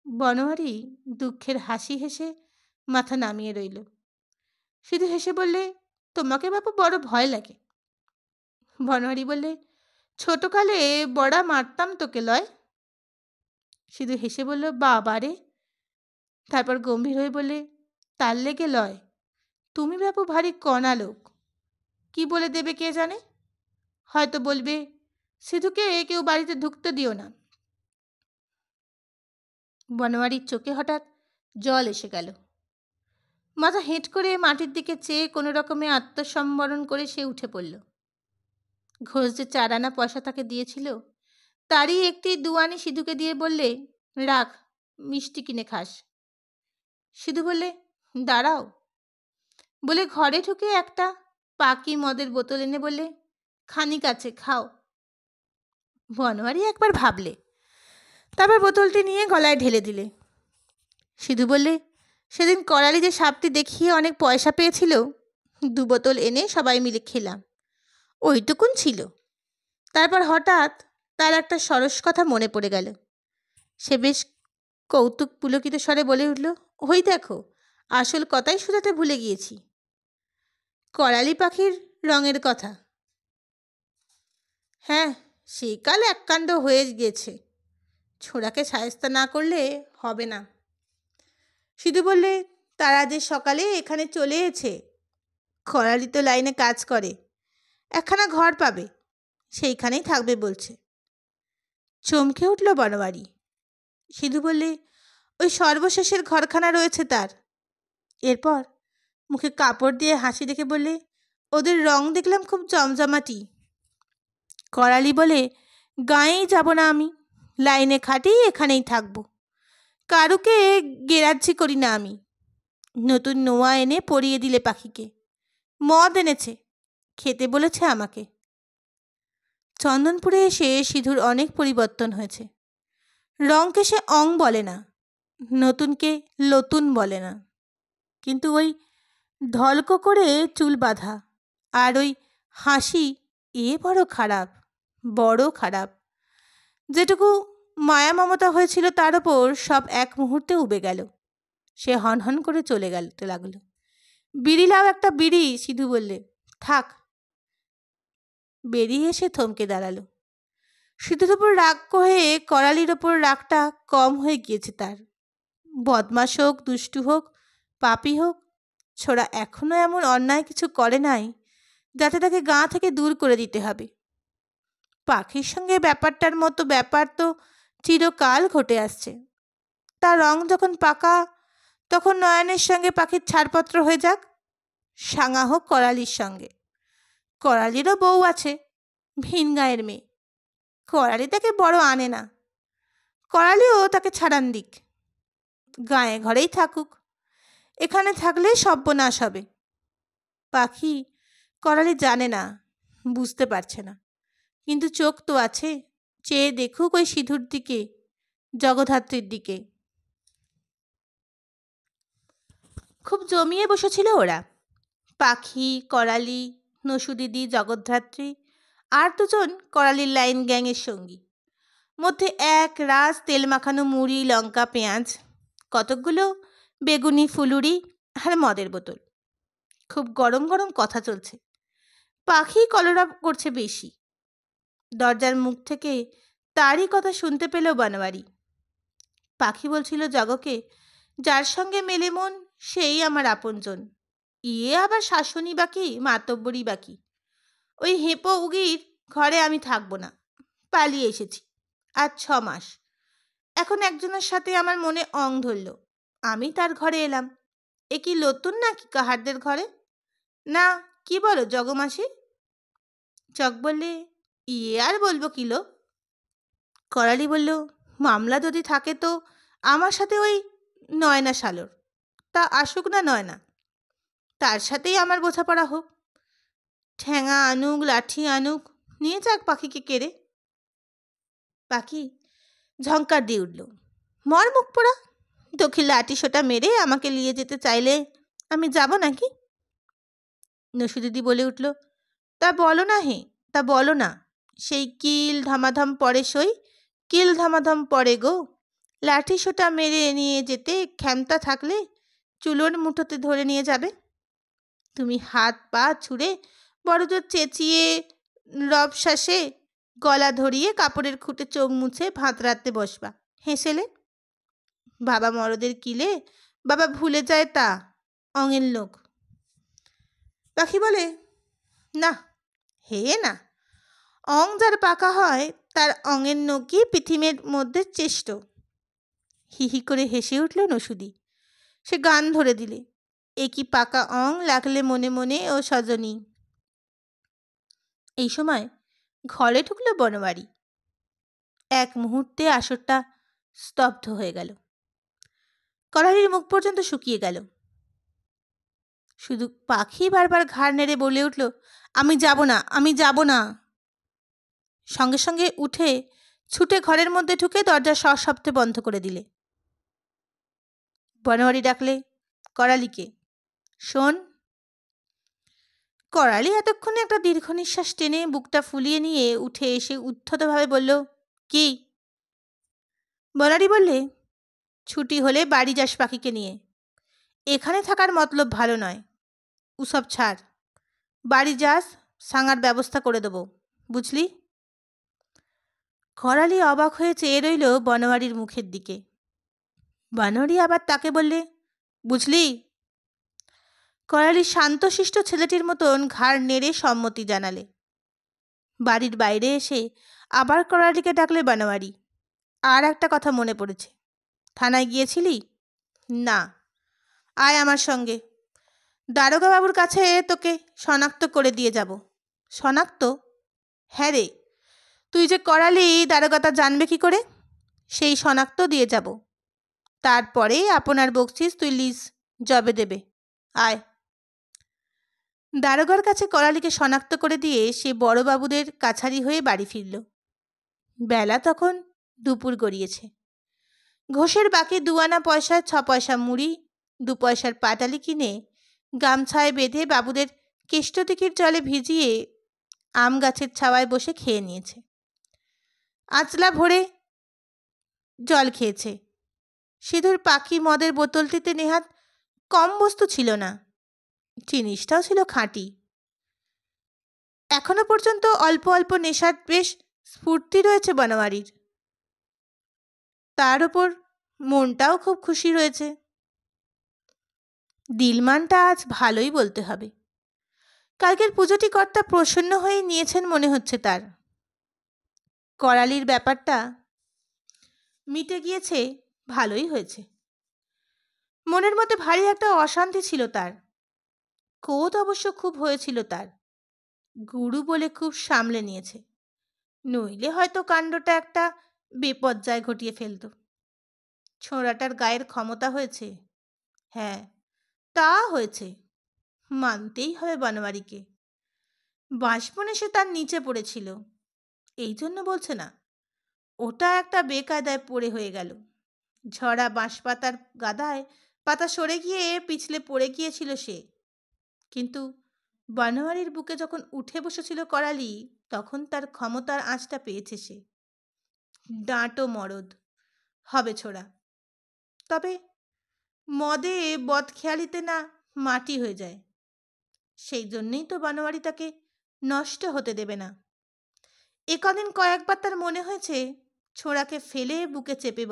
বনোয়ারি দুঃখের হাসি হেসে মাথা নামিয়ে রইল। সিধু হেসে বললে, তোমাকে বাপু বড় ভয় লাগে। বনোয়ারি বললে, ছোটকালে বড়া মারতাম তোকে লয়। সিধু হেসে বলল, বাবারে। তারপর গম্ভীর হয়ে বললে, তার লেগে লয়, তুমি বাপু ভারী কণা লোক, কি বলে দেবে কে জানে। হয়তো বলবে, সিধুকে কেউ বাড়িতে ঢুকতে দিও না। বনোয়ারির চোখে হঠাৎ জল এসে গেল। মাথা হেঁট করে মাটির দিকে চেয়ে কোনো রকমে আত্মসম্বরণ করে সে উঠে পড়ল। ঘোষ যে 4 আনা পয়সা তাকে দিয়েছিল, তারই একটি দুয়ানি সিধুকে দিয়ে বললে, রাখ, মিষ্টি কিনে খাস। সিধু বললে, দাঁড়াও, বলে ঘরে ঢুকে একটা পাকি মদের বোতল এনে বললে, খানিক আছে, খাও। বনোয়ারি একবার ভাবলে, তারপর বোতলটি নিয়ে গলায় ঢেলে দিলে। সিধু বললে, সেদিন করালি যে সাপটি দেখিয়ে অনেক পয়সা পেয়েছিল, 2 বোতল এনে সবাই মিলে খেলাম, ওইটুকুন ছিল। তারপর হঠাৎ তার একটা সরস কথা মনে পড়ে গেল। সে বেশ কৌতুক পুলকিত স্বরে বলে উঠল, ওই দেখো, আসল কথাই শুধাতে ভুলে গিয়েছি, করালি পাখির রঙের কথা। হ্যাঁ, সেই কাল এক কাণ্ড হয়ে গিয়েছে, ছোড়াকে সায়স্তা না করলে হবে না। সিধু বললে, তারা যে সকালে এখানে চলে এসেছে, করালি তো লাইনে কাজ করে, একখানা ঘর পাবে, সেইখানেই থাকবে বলছে। চমকে উঠল বনোয়ারি। সিধু বললে, ওই সর্বশেষের ঘরখানা রয়েছে তার। এরপর মুখে কাপড় দিয়ে হাসি রেখে বললে, ওদের রং দেখলাম খুব জমজমাটি। করালি বলে, গাঁয়েই যাব না আমি, লাইনে খাটি, এখানেই থাকবো, কারুকে গেরাজ্জি করি না আমি। নতুন নোয়া এনে পরিয়ে দিলে পাখিকে, মদ এনেছে, খেতে বলেছে আমাকে। চন্দনপুরে এসে সিধুর অনেক পরিবর্তন হয়েছে। রংকে সে অং বলে না, নতুনকে লতুন বলে না, কিন্তু ওই ঢলকো করে চুল বাঁধা আর ওই হাসি, বড় খারাপ, বড় খারাপ। যেটুকু মায়া মমতা হয়েছিল তার ওপর সব এক মুহূর্তে উবে গেল। সে হনহন করে চলে লাগলো। বিড়ি লাও একটা বিড়ি, সিধু বললে, থাক। বেরিয়ে এসে থমকে দাঁড়ালো। সিধুর ওপর রাগ হয়ে করালির ওপর রাগটা কম হয়ে গিয়েছে তার। বদমাশ হোক, দুষ্টু হোক, পাপী হোক, ছোড়া এখনো এমন অন্যায় কিছু করে নাই যাতে তাকে গাঁ থেকে দূর করে দিতে হবে। পাখির সঙ্গে ব্যাপারটার মতো ব্যাপার তো চিরকাল ঘটে আসছে। তার রং যখন পাকা, তখন নয়নের সঙ্গে পাখির ছাড়পত্র হয়ে যাক, সাঙা হোক করালির সঙ্গে। করালিরও বউ আছে, ভিন গাঁয়ের মেয়ে, করালি তাকে বড় আনে না, করালিও তাকে ছাড়ান দিক, গাঁয়ে ঘরেই থাকুক, এখানে থাকলে সর্বনাশ হবে। পাখি করালি জানে না, বুঝতে পারছে না, কিন্তু চোখ তো আছে, চেয়ে দেখুক ওই সিধুর দিকে, জগদ্ধাত্রীর দিকে। খুব জমিয়ে বসেছিল ওরা, পাখি, করালি, নসু দিদি, জগদ্ধাত্রী আর 2 জন করালির লাইন গ্যাংয়ের সঙ্গী। মধ্যে এক রাস তেল মাখানো মুড়ি, লঙ্কা, পেঁয়াজ, কতকগুলো বেগুনি, ফুলুরি আর মদের বোতল। খুব গরম গরম কথা চলছে। পাখি কলরা করছে বেশি। দরজার মুখ থেকে তারই কথা শুনতে পেল বনোয়ারি। পাখি বলছিল জগকে, যার সঙ্গে মেলে মন সেই আমার আপনজন, আবার শাসনই বাকি, মাতব্বরি বাকি। ওই হেঁপো উগির ঘরে আমি থাকবো না, পালিয়ে এসেছি, আজ 6 মাস। এখন একজনের সাথে আমার মনে অং ধরল, আমি তার ঘরে এলাম। এ কি লতুন নাকি কাহারদের ঘরে? না, কি বলো জগমাসি? জগ বললে, আর বলবো কিলো। করালি বলল, মামলা যদি থাকে তো আমার সাথে ওই নয়না শালোর, তা আসুক না নয়না, তার সাথেই আমার বোঝাপড়া হোক। ঠ্যাঙা আনুক, লাঠি আনুক, নিয়ে যাক পাখিকে কেড়ে। পাখি ঝঙ্কার দিয়ে উঠল, মর মুখ পোড়া, তোকে লাঠি সোটা মেরে আমাকে নিয়ে যেতে চাইলে আমি যাব নাকি? নসু দিদি বলে উঠল, তা বলো না হে, তা বলো না। সেই কিল ধামাধাম পড়ে সই, কিল ধামাধাম পড়ে গো। লাঠি সোটা মেরে নিয়ে যেতে ক্ষমতা থাকলে চুলোর মুঠোতে ধরে নিয়ে যাবে। তুমি হাত পা ছুঁড়ে বড়জোর চেঁচিয়ে রবশ্বাসে গলা ধরিয়ে কাপড়ের খুঁটে চোখ মুছে ভাত রাঁধতে বসবা, হেসেলে। বাবা মরদের কিলে বাবা ভুলে যায় তা, অঙের লোক। পাখি বলে, না হে না, অং যার পাকা হয় তার অঙের নখই পৃথিবীর মধ্যে চেষ্ট। হিহি করে হেসে উঠল নসুদি। সে গান ধরে দিলে, এ কি পাকা অং লাগলে মনে মনে ও সজনী। এই সময় ঘরে ঢুকলো বনমালী। এক মুহূর্তে আসরটা স্তব্ধ হয়ে গেল। করালির মুখ পর্যন্ত শুকিয়ে গেল। শুধু পাখি বারবার ঘাড় নেড়ে বলে উঠল, আমি যাব না, আমি যাব না। সঙ্গে সঙ্গে উঠে ছুটে ঘরের মধ্যে ঢুকে দরজা সশব্দে বন্ধ করে দিলে। বনমালী ডাকলে, করালিকে। শোন। করালি এতক্ষণে একটা দীর্ঘ নিঃশ্বাস টেনে বুকটা ফুলিয়ে নিয়ে উঠে এসে উদ্ধতভাবে বলল, কি? বনমালী বললে, ছুটি হলে বাড়ি যাস পাখিকে নিয়ে। এখানে থাকার মতলব ভালো নয়। উসব ছাড়, বাড়ি যাস, সাঙ্গার ব্যবস্থা করে দেবো, বুঝলি? করালি অবাক হয়ে চেয়ে রইল বনমালীর মুখের দিকে। বনমালী আবার তাকে বললে, বুঝলি? করালি শান্তশিষ্ট ছেলেটির মতন ঘাড় নেড়ে সম্মতি জানালে। বাড়ির বাইরে এসে আবার করালিকে ডাকলে বনমালী। আর একটা কথা মনে পড়েছে। থানায় গিয়েছিলি? না। আয় আমার সঙ্গে, দারোগা বাবুর কাছে তোকে শনাক্ত করে দিয়ে যাব। শনাক্ত? হ্যাঁ রে, তুই যে করালি দারোগা তা জানবে কি করে? সেই শনাক্ত দিয়ে যাব। তারপরে আপনার বকছিস তুই লিস জবে দেবে। আয়। দারোগার কাছে করালিকে শনাক্ত করে দিয়ে সে বড়বাবুদের কাছারি হয়ে বাড়ি ফিরল। বেলা তখন দুপুর গড়িয়েছে। ঘোষের বাকি 2 আনা পয়সায় 6 পয়সা মুড়ি, 2 পয়সার পাটালি কিনে গামছায় বেঁধে বাবুদের কেষ্টদিঘির জলে ভিজিয়ে আম গাছের ছাওয়ায় বসে খেয়ে নিয়েছে। আঁচলা ভরে জল খেয়েছে। সিধুর পাখি মদের বোতলটিতে নেহাত কম বস্তু ছিল না। জিনিসটাও ছিল খাঁটি। এখনো পর্যন্ত অল্প অল্প নেশার বেশ স্ফূর্তি রয়েছে বনমালীর। তার ওপর মনটাও খুব খুশি রয়েছে। দিলমানটা আজ ভালোই বলতে হবে। কালকের পুজোটি কর্তা প্রসন্ন হয়ে নিয়েছেন মনে হচ্ছে তার। করালির ব্যাপারটা মিটে গিয়েছে, ভালোই হয়েছে। মনের মধ্যে ভারী একটা অশান্তি ছিল তার। ক্রোধ অবশ্য খুব হয়েছিল তার। গুরু বলে খুব সামলে নিয়েছে, নইলে হয়তো কাণ্ডটা একটা বিপর্যয় ঘটিয়ে ফেলত। ছোঁড়াটার গায়ের ক্ষমতা হয়েছে। হ্যাঁ, তা হয়েছে, মানতেই হবে বনমালীকে। বাঁশবনে সে তার নিচে পড়েছিল, এই জন্য বলছে না। ওটা একটা বেকায়দায় পড়ে হয়ে গেল। ঝরা বাঁশপাতার গাদায় পাতা সরে গিয়ে পিছলে পড়ে গিয়েছিল সে। কিন্তু বনমালীর বুকে যখন উঠে বসেছিল করালি, তখন তার ক্ষমতার আঁচটা পেয়েছে সে। ডাঁটো মরদ হবে ছোড়া। তবে মদে বদখেয়ালিতে না মাটি হয়ে যায়। সেই জন্যেই তো বনমালী তাকে নষ্ট হতে দেবে না। কদিন কয়েকবার তার মনে হয়েছে ছোড়াকে ফেলে বুকে চেপে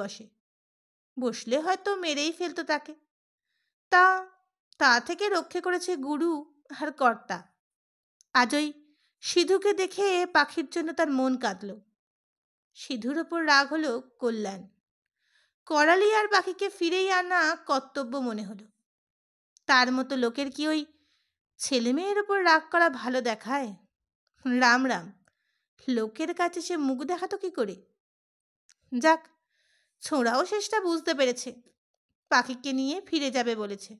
বসলে হয়তো মেরেই ফেলতো তাকে। তা থেকে রক্ষে করেছে গুরু আর কর্তা। আজ ওই সিধুকে দেখে পাখির জন্য তার মন কাঁদল। সিধুর ওপর রাগ হলো কল্যাণ। করালি আর পাখিকে ফিরেই আনা কর্তব্য মনে হলো। তার মতো লোকের কি ওই ছেলে মেয়ের ওপর রাগ করা ভালো দেখায়? রাম রাম, লোকের কাছে সে মুখ দেখাতো কি করে? যাক, ছোঁড়াও শেষটা বুঝতে পেরেছে। পাখিকে নিয়ে ফিরে যাবে বলেছে।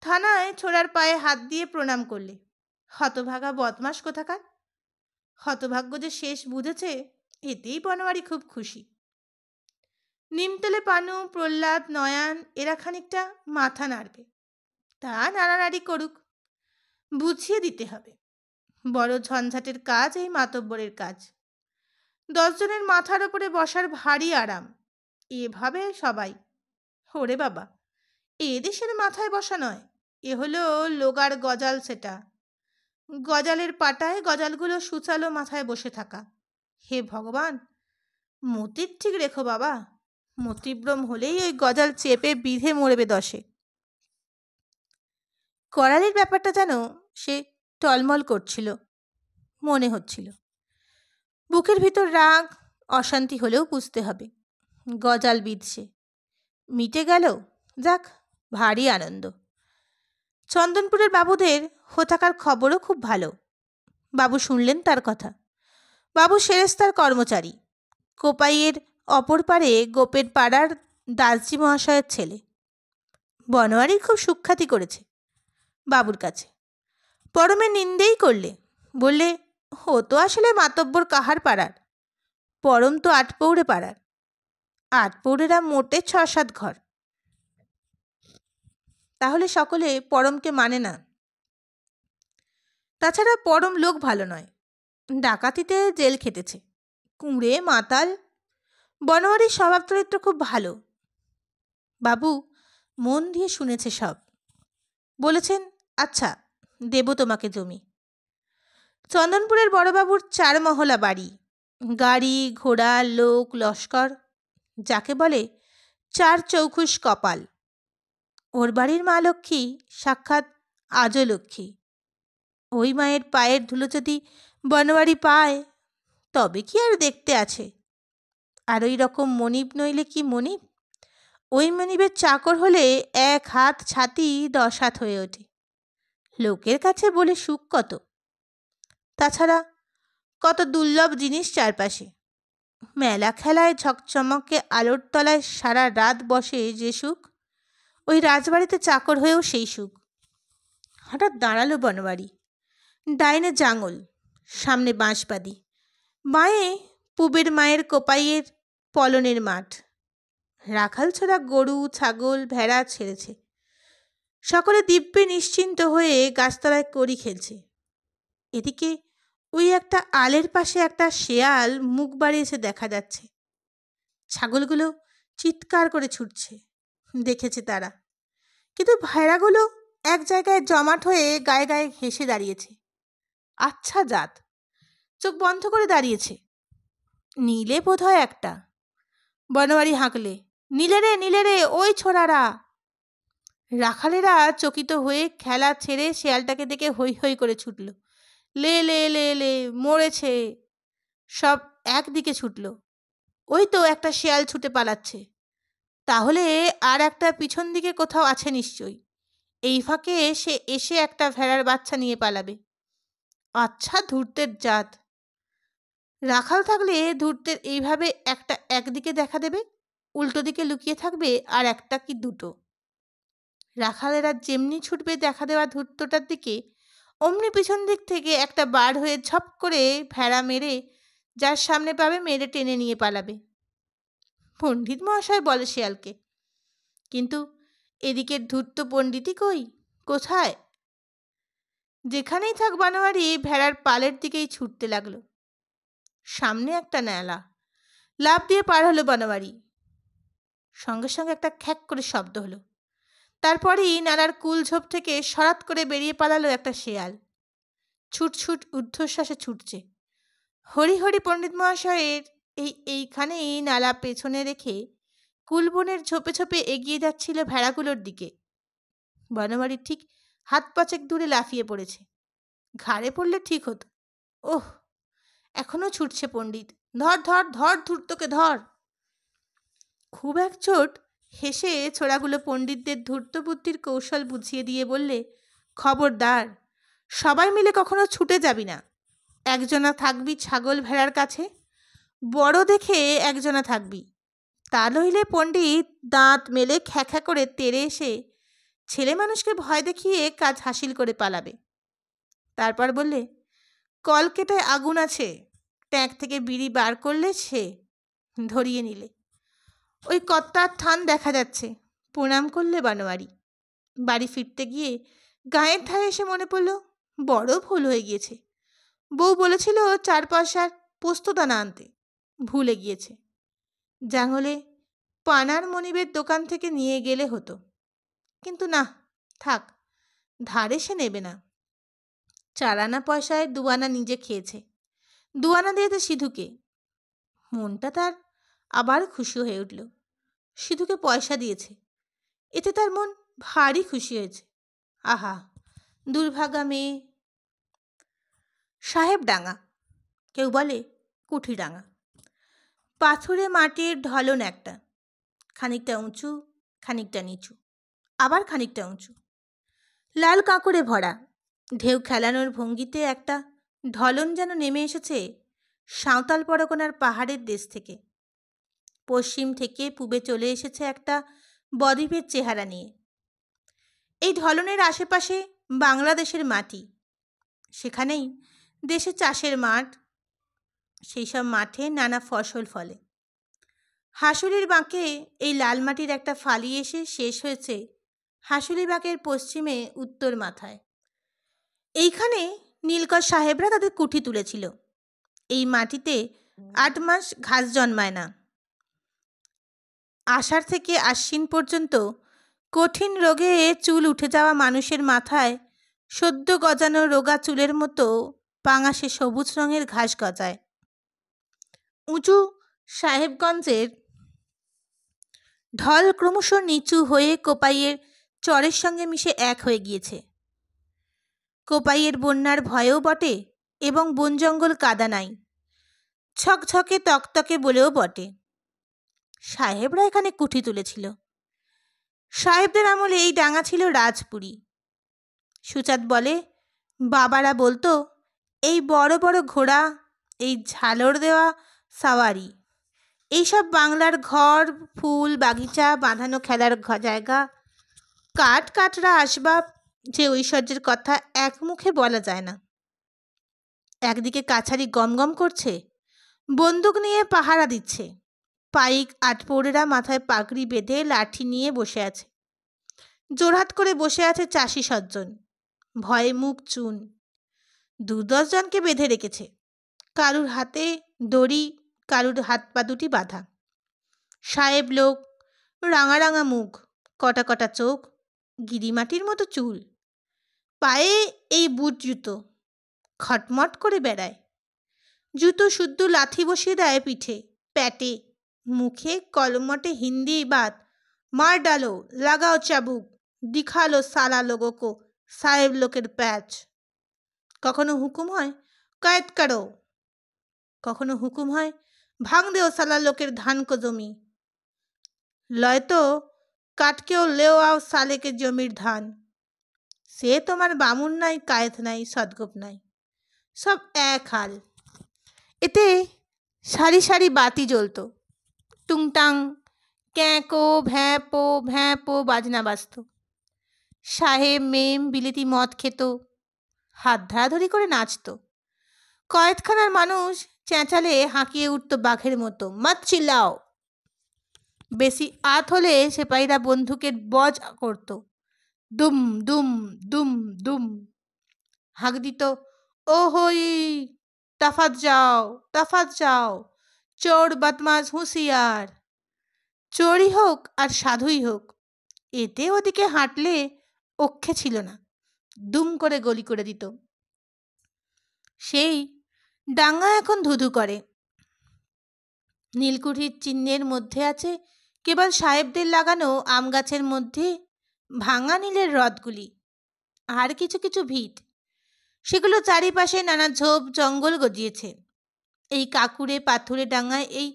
থানায় ছোড়ার পায়ে হাত দিয়ে প্রণাম করলে। হতভাগা বদমাস কোথাকার। হতভাগ্য যে শেষ বুঝেছে, এতেই বনমালী খুব খুশি। নিমতলে পানু, প্রহ্লাদ, নয়ন এরা খানিকটা মাথা নাড়বে। তা নাড়ানাড়ি করুক, বুঝিয়ে দিতে হবে। বড় ঝঞ্ঝাটের কাজ এই মাতব্বরের কাজ। 10 জনের মাথার ওপরে বসার ভারী আরাম। এভাবে সবাই। ওরে বাবা, এ দেশের মাথায় বসা নয়, এ হলো লোগার গজাল। সেটা গজালের পাটায় গজালগুলো সুচালো মাথায় বসে থাকা। হে ভগবান, মতির ঠিক রেখো বাবা। মতিভ্রম হলেই ওই গজাল চেপে বিধে মরবে 10-এ। করালির ব্যাপারটা যেন সে টলমল করছিল মনে হচ্ছিল। বুকের ভিতর রাগ অশান্তি হলেও বুঝতে হবে, গজাল বিঁধছে। মিটে গেল, যাক, ভারী আনন্দ। চন্দনপুরের বাবুদের হোথাকার খবরও খুব ভালো। বাবু শুনলেন তার কথা। বাবু সেরেস্তার কর্মচারী, কোপাইয়ের অপর পারে গোপের পাড়ার দাসজি মহাশয়ের ছেলে। বনোয়ারির খুব সুখ্যাতি করেছে বাবুর কাছে। পরমের নিন্দেই করলে, বললে ও তো আসলে মাতব্বর কাহার পাড়ার, পরম তো আটপৌরে পাড়ার। আটপৌরেরা মোটে ৬-৭ ঘর, তাহলে সকলে পরমকে মানে না। তাছাড়া পরম লোক ভালো নয়, ডাকাতিতে জেল খেটেছে, কুঁড়ে মাতাল। বনোয়ারির স্বভাব চরিত্র খুব ভালো। বাবু মন দিয়ে শুনেছে সব। বলেছেন, আচ্ছা, দেব তোমাকে জমি। চন্দনপুরের বড়বাবুর ৪ মহলা বাড়ি, গাড়ি ঘোড়া লোক লস্কর, যাকে বলে ৪ চৌখুস কপাল। ওর বাড়ির মা লক্ষ্মী সাক্ষাৎ আজও লক্ষ্মী। ওই মায়ের পায়ের ধুলো যদি বনোয়ারি পায়, তবে কি আর দেখতে আছে। আর ওই রকম মনিব নইলে কি মনিব? ওই মনিবের চাকর হলে ১ হাত ছাতি ১০ হাত হয়ে ওঠে। লোকের কাছে বলে সুখ কত। তাছাড়া কত দুর্লভ জিনিস চারপাশে। মেলা খেলায় ঝকচমকে আলোর তলায় সারা রাত বসে যে সুখ, ওই রাজবাড়িতে চাকর হয়েও সেই সুখ। হঠাৎ দাঁড়ালো বনোয়ারি। ডাইনে জাঙল, সামনে বাঁশবাদি, বাঁয়ে পুবের মায়ের কোপাইয়ের পলনের মাঠ। রাখাল ছোড়া গরু ছাগল ভেড়া ছেড়েছে। সকলে দিব্যে নিশ্চিন্ত হয়ে গাছতলায় কড়ি খেলছে। এদিকে ওই একটা আলের পাশে একটা শেয়াল মুখ বাড়িয়েছে দেখা যাচ্ছে। ছাগলগুলো চিৎকার করে ছুটছে, দেখেছে তারা। কিন্তু ভেড়াগুলো এক জায়গায় জমাট হয়ে গায়ে গায়ে ঘেঁষে দাঁড়িয়েছে। আচ্ছা জাত, চোখ বন্ধ করে দাঁড়িয়েছে। নীলে বোধ হয় একটা। বনোয়ারি হাঁকলে, নীলে রে নীলে রে, ওই ছোড়ারা। রাখালেরা চকিত হয়ে খেলা ছেড়ে শেয়ালটাকে দেখে হৈ হৈ করে ছুটল। লে লে লে লে, মরেছে। সব একদিকে ছুটল। ওই তো একটা শেয়াল ছুটে পালাচ্ছে, তাহলে আর একটা পিছন দিকে কোথাও আছে নিশ্চয়ই। এই ফাঁকে সে এসে একটা ভেড়ার বাচ্চা নিয়ে পালাবে। আচ্ছা ধূর্তের জাত। রাখাল থাকলে ধূর্তের এইভাবে একটা একদিকে দেখা দেবে, উল্টো দিকে লুকিয়ে থাকবে আর একটা কি দুটো। রাখালেরা যেমনি ছুটবে দেখা দেওয়া ধূর্তটার দিকে, অমনি পিছন দিক থেকে একটা বার হয়ে ঝপ করে ভেড়া মেরে যার সামনে পাবে মেরে টেনে নিয়ে পালাবে। পণ্ডিত মহাশয় বলে শেয়ালকে। কিন্তু এদিকের ধূর্ত পণ্ডিতই কই, কোথায়? যেখানেই থাক বনোয়ারি ভেড়ার পালের দিকেই ছুটতে লাগলো। সামনে একটা নালা, লাফ দিয়ে পার হলো বনোয়ারি। সঙ্গে সঙ্গে একটা খ্যাক করে শব্দ হলো। তারপরেই নালার কুলঝোপ থেকে সরাত করে বেরিয়ে পালালো একটা শেয়াল। ছুট ছুট ঊর্ধ্বশ্বাসে ছুটছে। হরি হরি পণ্ডিত মহাশয়ের এইখানেই নালা পেছনে রেখে কুলবনের ঝোপে ঝোপে এগিয়ে যাচ্ছিল ভেড়াগুলোর দিকে। বনোয়ারি ঠিক হাত পাঁচেক দূরে লাফিয়ে পড়েছে। ঘাড়ে পড়লে ঠিক হতো। ওহ, এখনো ছুটছে পণ্ডিত। ধর ধর ধর, ধূর্তকে ধর। খুব এক চোট হেসে ছোড়াগুলো পণ্ডিতদের ধূর্ত বুদ্ধির কৌশল বুঝিয়ে দিয়ে বললে, খবরদার, সবাই মিলে কখনো ছুটে যাবি না। একজনা থাকবি ছাগল ভেড়ার কাছে, বড় দেখে একজনা থাকবি। তা নইলে পণ্ডিত দাঁত মেলে খ্যাখ্যা করে তেড়ে এসে ছেলে মানুষকে ভয় দেখিয়ে কাজ হাসিল করে পালাবে। তারপর বললে, কল কেটে আগুন আছে, ট্যাঙ্ক থেকে বিড়ি বার করলে সে ধরিয়ে নিলে। ওই কর্তার থান দেখা যাচ্ছে। প্রণাম করলে বনোয়ারি। বাড়ি ফিরতে গিয়ে গায়ের ধারে এসে মনে পড়ল বড় ভুল হয়ে গিয়েছে। বউ বলেছিল ৪ পয়সার পোস্তদানা আনতে, ভুলে গিয়েছে। জাঙলে পানার মনিবের দোকান থেকে নিয়ে গেলে হতো, কিন্তু না, থাক, ধারে সে নেবে না। ৪ আনা পয়সায় ২ আনা নিজে খেয়েছে, ২ আনা দিয়েছে সিধুকে। মনটা তার আবার খুশি হয়ে উঠল। সিধুকে পয়সা দিয়েছে, এতে তার মন ভারী খুশি হয়েছে। আহা, দুর্ভাগা মেয়ে। সাহেব ডাঙা। কেউ বলে কুঠিরাঙা। পাথুরে মাটির ঢলন একটা, খানিকটা উঁচু, খানিকটা নিচু, আবার খানিকটা উঁচু, লাল কাঁকড়ে ভরা। ঢেউ খেলানোর ভঙ্গিতে একটা ঢলন যেন নেমে এসেছে সাঁওতাল পরগনার পাহাড়ের দেশ থেকে। পশ্চিম থেকে পূবে চলে এসেছে একটা বদ্বীপের চেহারা নিয়ে। এই ঢলনের আশেপাশে বাংলাদেশের মাটি, সেখানেই দেশে চাষের মাঠ, সেই সব মাঠে নানা ফসল ফলে। হাঁসুলির বাঁকে এই লাল মাটির একটা ফালি এসে শেষ হয়েছে হাঁসুলি বাঁকের পশ্চিমে উত্তর মাথায়। এইখানে নীলকর সাহেবরা তাদের কুঠি তুলেছিল। এই মাটিতে 8 মাস ঘাস জন্মায় না। আষাঢ় থেকে আশ্বিন পর্যন্ত কঠিন রোগে চুল উঠে যাওয়া মানুষের মাথায় সদ্য গজানো রোগা চুলের মতো পাঙাশে সবুজ রঙের ঘাস গজায়। উঁচু সাহেবগঞ্জের ঢল ক্রমশ নিচু হয়ে কোপাইয়ের চরের সঙ্গে মিশে এক হয়ে গিয়েছে। কোপাইয়ের বন্যার ভয়ও বটে এবং বন জঙ্গল কাদা নাই, ছকছকে তকতকে বলেও বটে। সাহেবরা এখানে কুঠি তুলেছিল। সাহেবদের আমলে এই ডাঙা ছিল রাজপুরী। সুচাঁদ বলে, বাবারা বলতো এই বড় বড় ঘোড়া, এই ঝালর দেওয়া সাওয়ারি, এইসব বাংলার ঘর, ফুল বাগিচা, বাঁধানো খেলার জায়গা, কাঠ কাঠরা আসবাব, যে ঐশ্বর্যের কথা এক মুখে বলা যায় না। একদিকে কাছারি গমগম করছে, বন্দুক নিয়ে পাহারা দিচ্ছে। পাইক আটপৌরেরা মাথায় পাগড়ি বেঁধে লাঠি নিয়ে বসে আছে। জোরহাট করে বসে আছে চাষি সজ্জন, ভয়ে মুখ চুন। 2-10 জনকে বেঁধে রেখেছে, কারুর হাতে দড়ি, কারুর হাত পা দুটি বাঁধা। সাহেব লোক, রাঙা রাঙা মুখ, কটা কটা চোখ, গিরিমাটির মতো চুল, পায়ে এই বুট জুতো, খটমট করে বেড়ায়। জুতো শুদ্ধ লাথি বসিয়ে দেয় পিঠে, প্যাটে, মুখে কলমটে হিন্দি বাত, মার ডালো, লাগাও চাবুক, দিখালো সালা লোগো কো সাহেব লোকের প্যাচ। কখনো হুকুম হয় কয়েদ করো, কখনো হুকুম হয় ভাঙ দেও সালা লোকের ধান কো জমি, লয়তো কাটকেও লেও আও সালেকে জমির ধান। সে তোমার বামুন নাই, কায়েত নাই, সদগোপ নাই, সব এক হাল। এতে সারি সারি বাতি জ্বলত, টুংটাং ক্যাঁকো ভ্যাঁপো ভ্যাঁপো বাজনা বাজত। সাহেব মেম বিলেতি মদ খেত, হাত ধরাধরি করে নাচত। কয়েতখানার মানুষ চেঁচালে হাঁকিয়ে উঠত বাঘের মতো, মত চিল্লাও। বেশি আত হলে সেপাহীরা বন্দুকের বজ করত, দুম দুম দুম দুম। হাঁক দিত, ও হই, তফাত যাও, তফাত যাও, চোর বদমাশ হুঁশিয়ার। চোরই হোক আর সাধুই হোক, এতে ওদিকে হাঁটলে অক্ষে ছিল না, দুম করে গলি করে দিত। সেই ডাঙ্গা এখন ধুধু করে। নীলকুঠির চিহ্নের মধ্যে আছে কেবল সাহেবদের লাগানো আম গাছের মধ্যে ভাঙা নীলের রথগুলি, আর কিছু কিছু ভিট। সেগুলো চারিপাশে নানা ঝোপ জঙ্গল গজিয়েছে। এই কাকুরে পাথুরে ডাঙায় এই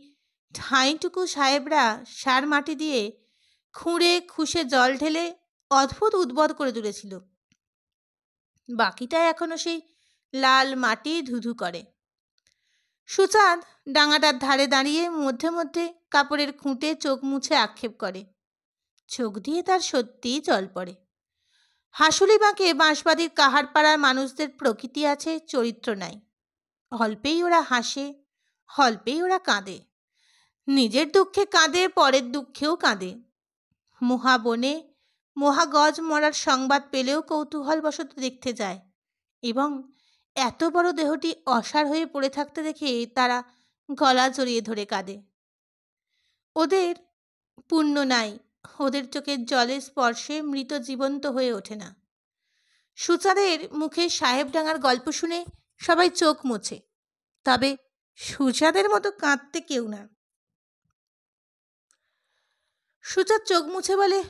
ঠাঁইটুকু সাহেবরা সার মাটি দিয়ে খুঁড়ে খুশে জল ঢেলে অদ্ভুত উদ্বদ করে তুলেছিল। বাকিটা এখনো সেই লাল মাটি ধুধু করে। সুচাঁদ ডাঙাটার ধারে দাঁড়িয়ে মধ্যে মধ্যে কাপড়ের খুঁটে চোখ মুছে আক্ষেপ করে। চোখ দিয়ে তার সত্যিই জল পড়ে। হাঁসুলি বাঁকে বাঁশবাড়ির কাহারপাড়ার মানুষদের প্রকৃতি আছে, চরিত্র নাই। অল্পেই ওরা হাসে, অল্পেই ওরা কাঁদে। নিজের দুঃখে কাঁদে, পরের দুঃখেও কাঁদে। মহাবনে মহাগজ মরার সংবাদ পেলেও কৌতূহলবশত দেখতে যায়, এবং এত বড় দেহটি অসাড় হয়ে পড়ে থাকতে দেখে তারা গলা জড়িয়ে ধরে কাঁদে। ওদের পুণ্য নাই, ওদের চোখের জলের স্পর্শে মৃত জীবন্ত হয়ে ওঠে না। সুচাঁদের মুখে সাহেবডাঙ্গার গল্প শুনে সবাই চোখ মোছে, তবে সুচাঁদের মতো কাঁদতে কেউ না। সুচাঁদ চোখ মুছে বলে,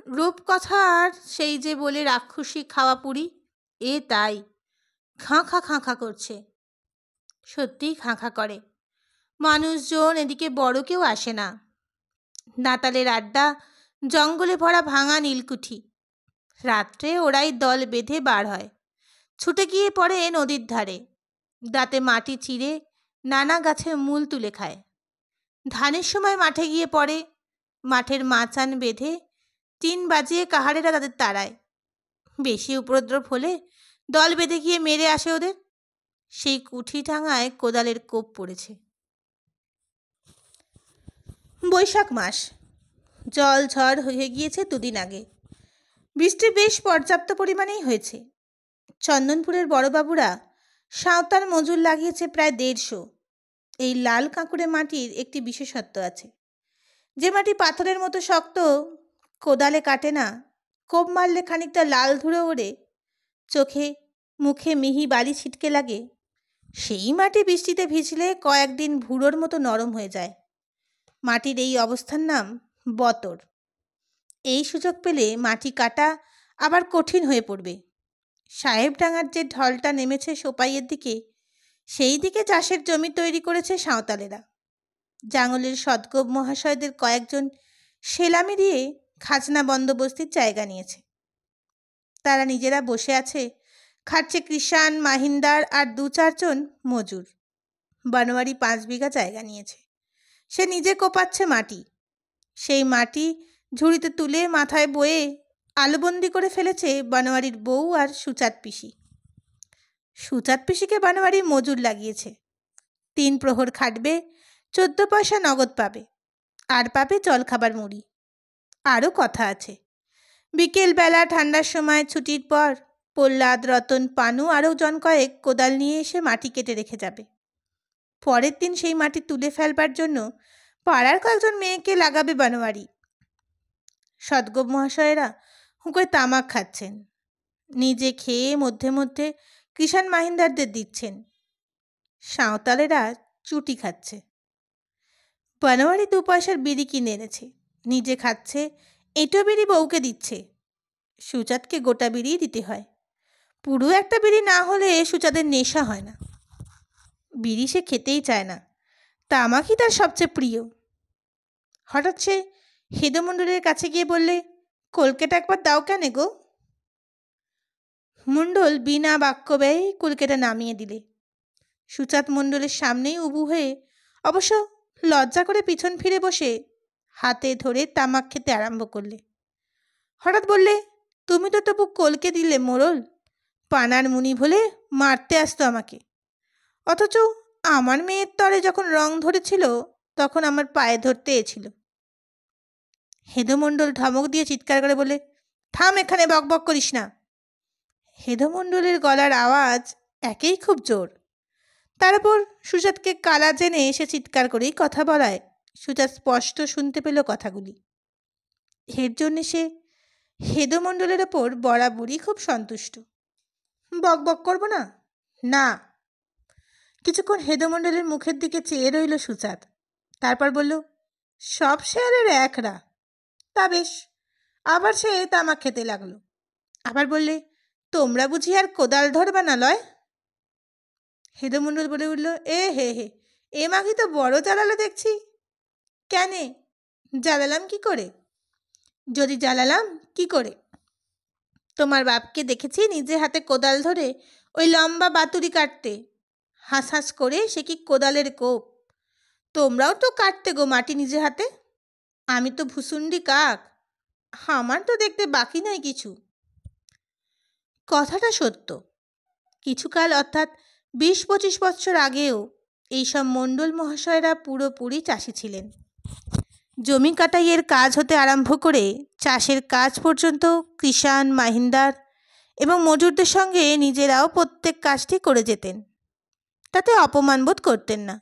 রূপকথার সেই যে বলে রাক্ষসী খাওয়া পুরী, এ তাই খাঁ খাঁ খাঁ খাঁ করছে। সত্যিই খাঁ খাঁ করে। মানুষজন এদিকে বড় কেউ আসে না। নাতালের আড্ডা, জঙ্গলে ভরা ভাঙা নীলকুঠি। রাত্রে ওরাই দল বেঁধে বার হয়, ছুটে গিয়ে পড়ে নদীর ধারে, দাঁতে মাটি চিরে নানা গাছের মূল তুলে খায়। ধানের সময় মাঠে গিয়ে পড়ে, মাঠের মাচান বেঁধে টিন বাজিয়ে কাহারেরা তাদের তাড়ায়। বেশি উপদ্রব হলে দল বেঁধে গিয়ে মেরে আসে ওদের। সেই কুঠি টাঙায় কোদালের কোপ পড়েছে। বৈশাখ মাস, জল ঝড় হয়ে গিয়েছে দুদিন আগে। বৃষ্টি বেশ পর্যাপ্ত পরিমাণেই হয়েছে। চন্দনপুরের বড়বাবুরা সাঁওতাল মজুর লাগিয়েছে প্রায় 150। এই লাল কাঁকুড়ে মাটির একটি বিশেষত্ব আছে। যে মাটি পাথরের মতো শক্ত, কোদালে কাটে না, কোপ মারলে খানিকটা লাল ধুলো ওড়ে, চোখে মুখে মিহি বালি ছিটকে লাগে, সেই মাটি বৃষ্টিতে ভিজলে কয়েকদিন ভুড়োর মতো নরম হয়ে যায়। মাটির এই অবস্থার নাম বতর। এই সুযোগ পেলে মাটি কাটা আবার কঠিন হয়ে পড়বে। সাহেবডাঙ্গার যে ঢলটা নেমেছে সোপাইয়ের দিকে, সেই দিকে চাষের জমি তৈরি করেছে সাঁওতালেরা। জাঙ্গলের সদগোপ মহাশয়দের কয়েকজন সেলামি দিয়ে খাজনা বন্দোবস্তির জায়গা নিয়েছে। তারা নিজেরা বসে আছে, খাটছে কৃষাণ, মাহিন্দার আর 2-4 জন মজুর। বনোয়ারি 5 বিঘা জায়গা নিয়েছে। সে নিজে কোপাচ্ছে মাটি। সেই মাটি ঝুড়িতে তুলে মাথায় বয়ে আলুবন্দি করে ফেলেছে বনোয়ারির বউ আর সুচাঁদ পিসি। সুচাঁদ পিসিকে বনোয়ারি মজুর লাগিয়েছে। 3 প্রহর খাটবে, 14 পয়সা নগদ পাবে, আর পাবে জলখাবার মুড়ি। আরও কথা আছে। বিকেলবেলা ঠান্ডার সময় ছুটির পর প্রহ্লাদ, রতন, পানু আরও জন কয়েক কোদাল নিয়ে এসে মাটি কেটে রেখে যাবে। পরের দিন সেই মাটি তুলে ফেলবার জন্য পাড়ার কয়েকজন মেয়েকে লাগাবে বনোয়ারি। সদগোপ মহাশয়েরা হুঁকোয় তামাক খাচ্ছেন, নিজে খেয়ে মধ্যে মধ্যে কৃষাণ মাহিন্দারদের দিচ্ছেন। সাঁওতালেরা চুটি খাচ্ছে। বনোয়ারি 2 পয়সার বিড়ি কিনে এনেছে, নিজে খাচ্ছে, এঁটো বিড়ি বউকে দিচ্ছে। সুচাঁদকে গোটা বিড়িই দিতে হয়। পুরো একটা বিড়ি না হলে সুচাঁদের নেশা হয় না। বিড়ি সে খেতেই চায় না, তামাকই তার সবচেয়ে প্রিয়। হঠাৎ সে হেদমণ্ডলের কাছে গিয়ে বললে, কলকেটা একবার দাও কেন গো? মণ্ডল বিনা বাক্য ব্যয়ে কলকেটা নামিয়ে দিলে। সুচাঁদ মণ্ডলের সামনেই উবু হয়ে, অবশ্য লজ্জা করে পিছন ফিরে বসে হাতে ধরে তামাক খেতে আরম্ভ করলে। হঠাৎ বললে, তুমি তো তবু কলকে দিলে মোড়ল, পানার মুনি বলে মারতে আসতো আমাকে, অথচ আমার মেয়ের তরে যখন রং ধরেছিল তখন আমার পায়ে ধরতে এছিল। হেদমণ্ডল ধমক দিয়ে চিৎকার করে বলে, থাম, এখানে বকবক করিস না। হেদমণ্ডলের গলার আওয়াজ একেই খুব জোর, তার উপর সুচাঁদকে কালা জেনে এসে চিৎকার করেই কথা বলায় সুচাঁদ স্পষ্ট শুনতে পেল কথাগুলি। এর জন্যে সে হেদমণ্ডলের ওপর বরাবরই খুব সন্তুষ্ট। বকবক করব না? না। কিছুক্ষণ হেদমণ্ডলের মুখের দিকে চেয়ে রইল সুচাঁদ, তারপর বলল, সব শেয়ালের একরা। তা বেশ। আবার সে তামাক খেতে লাগলো। আবার বললে, তোমরা বুঝি আর কোদাল ধরবা না লয়? হেদমণ্ডল বলে উঠল, এ হে হে, এ মাগি তো বড় জ্বালালো দেখছি। কেনে, জ্বালালাম কি করে? যদি জ্বালালাম কি করে? তোমার বাপকে দেখেছি নিজে হাতে কোদাল ধরে ওই লম্বা বাতুরি কাটতে। হাঁস হাঁস করে সে কি কোদালের কোপ। তোমরাও তো কাটতে গো মাটি নিজে হাতে। আমি তো ভুসুন্ডি কাক, আমার তো দেখতে বাকি নাই কিছু। কথাটা সত্য। কিছুকাল অর্থাৎ 20-25 বছর আগেও এইসব মণ্ডল মহাশয়রা পুরোপুরি চাষি ছিলেন। জমি কাটাইয়ের কাজ হতে আরম্ভ করে চাষের কাজ পর্যন্ত কৃষাণ, মাহিন্দার এবং মজুরদের সঙ্গে নিজেরাও প্রত্যেক কাজটি করে যেতেন। তাতে অপমান বোধ করতেন না।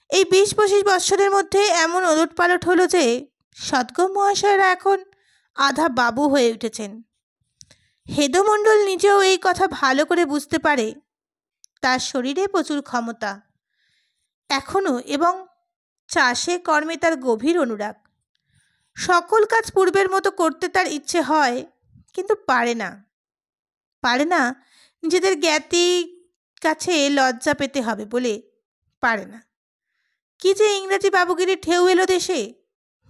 এই 20-25 বছরের মধ্যে এমন ওলটপালট হলো যে সদগোপ মহাশয়রা এখন আধা বাবু হয়ে উঠেছেন। হেদমণ্ডল নিজেও এই কথা ভালো করে বুঝতে পারে। তার শরীরে প্রচুর ক্ষমতা এখনও, এবং চাষে কর্মে তার গভীর অনুরাগ। সকল কাজ পূর্বের মতো করতে তার ইচ্ছে হয়, কিন্তু পারে না। নিজেদের জ্ঞাতি কাছে লজ্জা পেতে হবে বলে পারে না। কি যে ইংরাজি বাবুগিরি ঢেউ এলো দেশে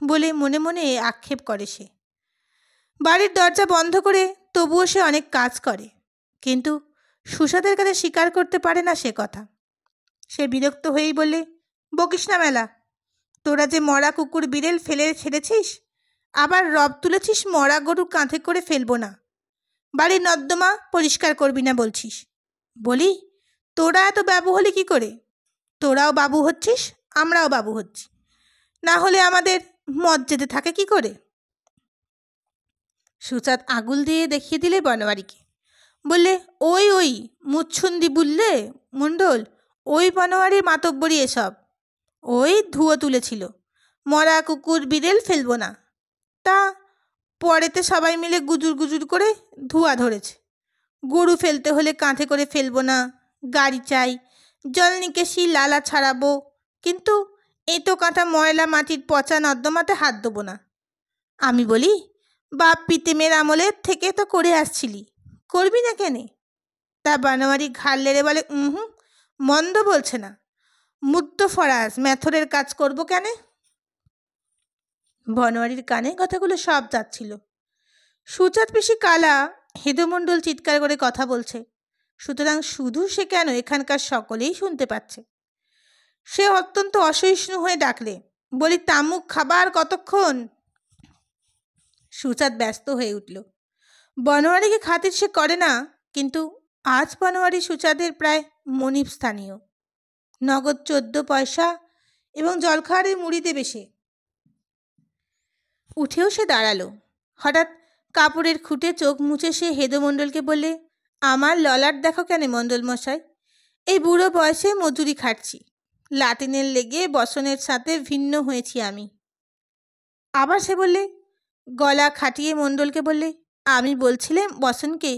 বলে মনে মনে আক্ষেপ করে সে। বাড়ির দরজা বন্ধ করে তবুও সে অনেক কাজ করে, কিন্তু সুসাদের কাছে স্বীকার করতে পারে না সে কথা। সে বিরক্ত হয়েই বলে, বকিস না মেলা। তোরা যে মরা কুকুর বিড়েল ফেলে ছেড়েছিস, আবার রব তুলেছিস মরা গরু কাঁধে করে ফেলবো না, বাড়ির নর্দমা পরিষ্কার করবি না বলছিস। বলি, তোরা এত বাবু হলি কি করে? তোরাও বাবু হচ্ছিস, আমরাও বাবু হচ্ছি, না হলে আমাদের মদ যেতে থাকে কি করে? সুচাঁদ আঙুল দিয়ে দেখিয়ে দিলে বনোয়ারিকে, বললে, ওই ওই মুচ্ছুন্দি বুললে মণ্ডল, ওই বনোয়ারির মাতব্বরি এসব। ওই ধুয়ো তুলেছিল, মরা কুকুর বিড়েল ফেলবো না, তা পরেতে সবাই মিলে গুজুর গুজুর করে ধোঁয়া ধরেছে। গরু ফেলতে হলে কাঁধে করে ফেলবো না, গাড়ি চাই, জল নিকেশি লালা ছাড়াবো, কিন্তু এঁটো কাঁটা ময়লা মাটির পচা নর্দমাতে হাত দেবো না। আমি বলি, বাপ পিতেমের আমলের থেকে তো করে আসছিলি, করবি না কেনে? তা বানোয়ারি ঘাড় লেড়ে বলে, মন্দ বলছে না, মুদ্দ ফরাজ মেথরের কাজ করবো কেনে? বনোয়ারির কানে কথাগুলো সব যাচ্ছিল। সুচাঁদ পিসি কালা হেদমণ্ডল চিৎকার করে কথা বলছে, সুতরাং শুধু সে কেন, এখানকার সকলেই শুনতে পাচ্ছে। সে অত্যন্ত অসহিষ্ণু হয়ে ডাকলে, বলি, তামুক খাবার কতক্ষণ? সুচাঁদ ব্যস্ত হয়ে উঠল। বনোয়ারিকে খাতির সে করে না, কিন্তু আজ বনোয়ারি সুচাঁদের প্রায় মনিব স্থানীয়। নগদ 14 পয়সা এবং জলখাবারের মুড়ি দেবে সে। উঠেও সে দাঁড়ালো। হঠাৎ কাপড়ের খুঁটে চোখ মুছে সে হেদমণ্ডলকে বললে, আমার ললাট দেখো কেন মণ্ডল মশাই, এই বুড়ো বয়সে মজুরি খাটছি, লাটিনের লেগে বসনের সাথে ভিন্ন হয়েছি আমি। আবার সে বললে, গলা খাটিয়ে মণ্ডলকে বললে, আমি বলছিলাম বসনকে,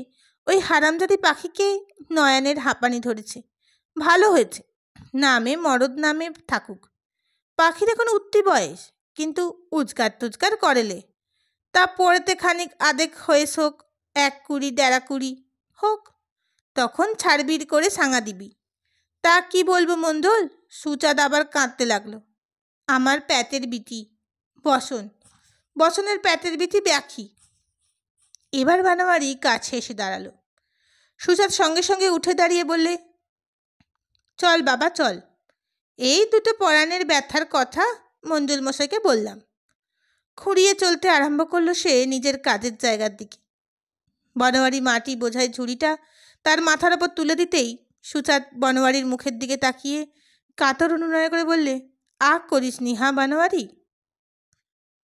ওই হারামজাদি পাখিকে নয়নের হাঁপানি ধরেছে, ভালো হয়েছে, নামে মরদ নামে থাকুক, পাখির এখন উঠতি বয়স, কিন্তু উজগার টুজগার করেলে, তা পড়েতে খানিক আদেক হয়ে শোক, 1 কুড়ি 1.5 কুড়ি হোক, তখন ছাড়বিড় করে সাঙা দিবি। তা কি বলবো মণ্ডল? সুচাঁদ আবার কাঁদতে লাগলো। আমার প্যাটের বিটি বসনের প্যাটের বিটি ব্যাখি। এবার বানোয়ারি কাছে এসে দাঁড়ালো। সুচাঁদ সঙ্গে সঙ্গে উঠে দাঁড়িয়ে বললে, চল বাবা চল, এই দুটো পরাণের ব্যথার কথা মণ্ডল মশাইকে বললাম। খুঁড়িয়ে চলতে আরম্ভ করলো সে নিজের কাজের জায়গার দিকে। বনোয়ারি মাটি বোঝাই ঝুড়িটা তার মাথার ওপর তুলে দিতেই সুচাঁদ বনোয়ারির মুখের দিকে তাকিয়ে কাতর অনুনয় করে বললে, আ করিস নি হা বনোয়ারি?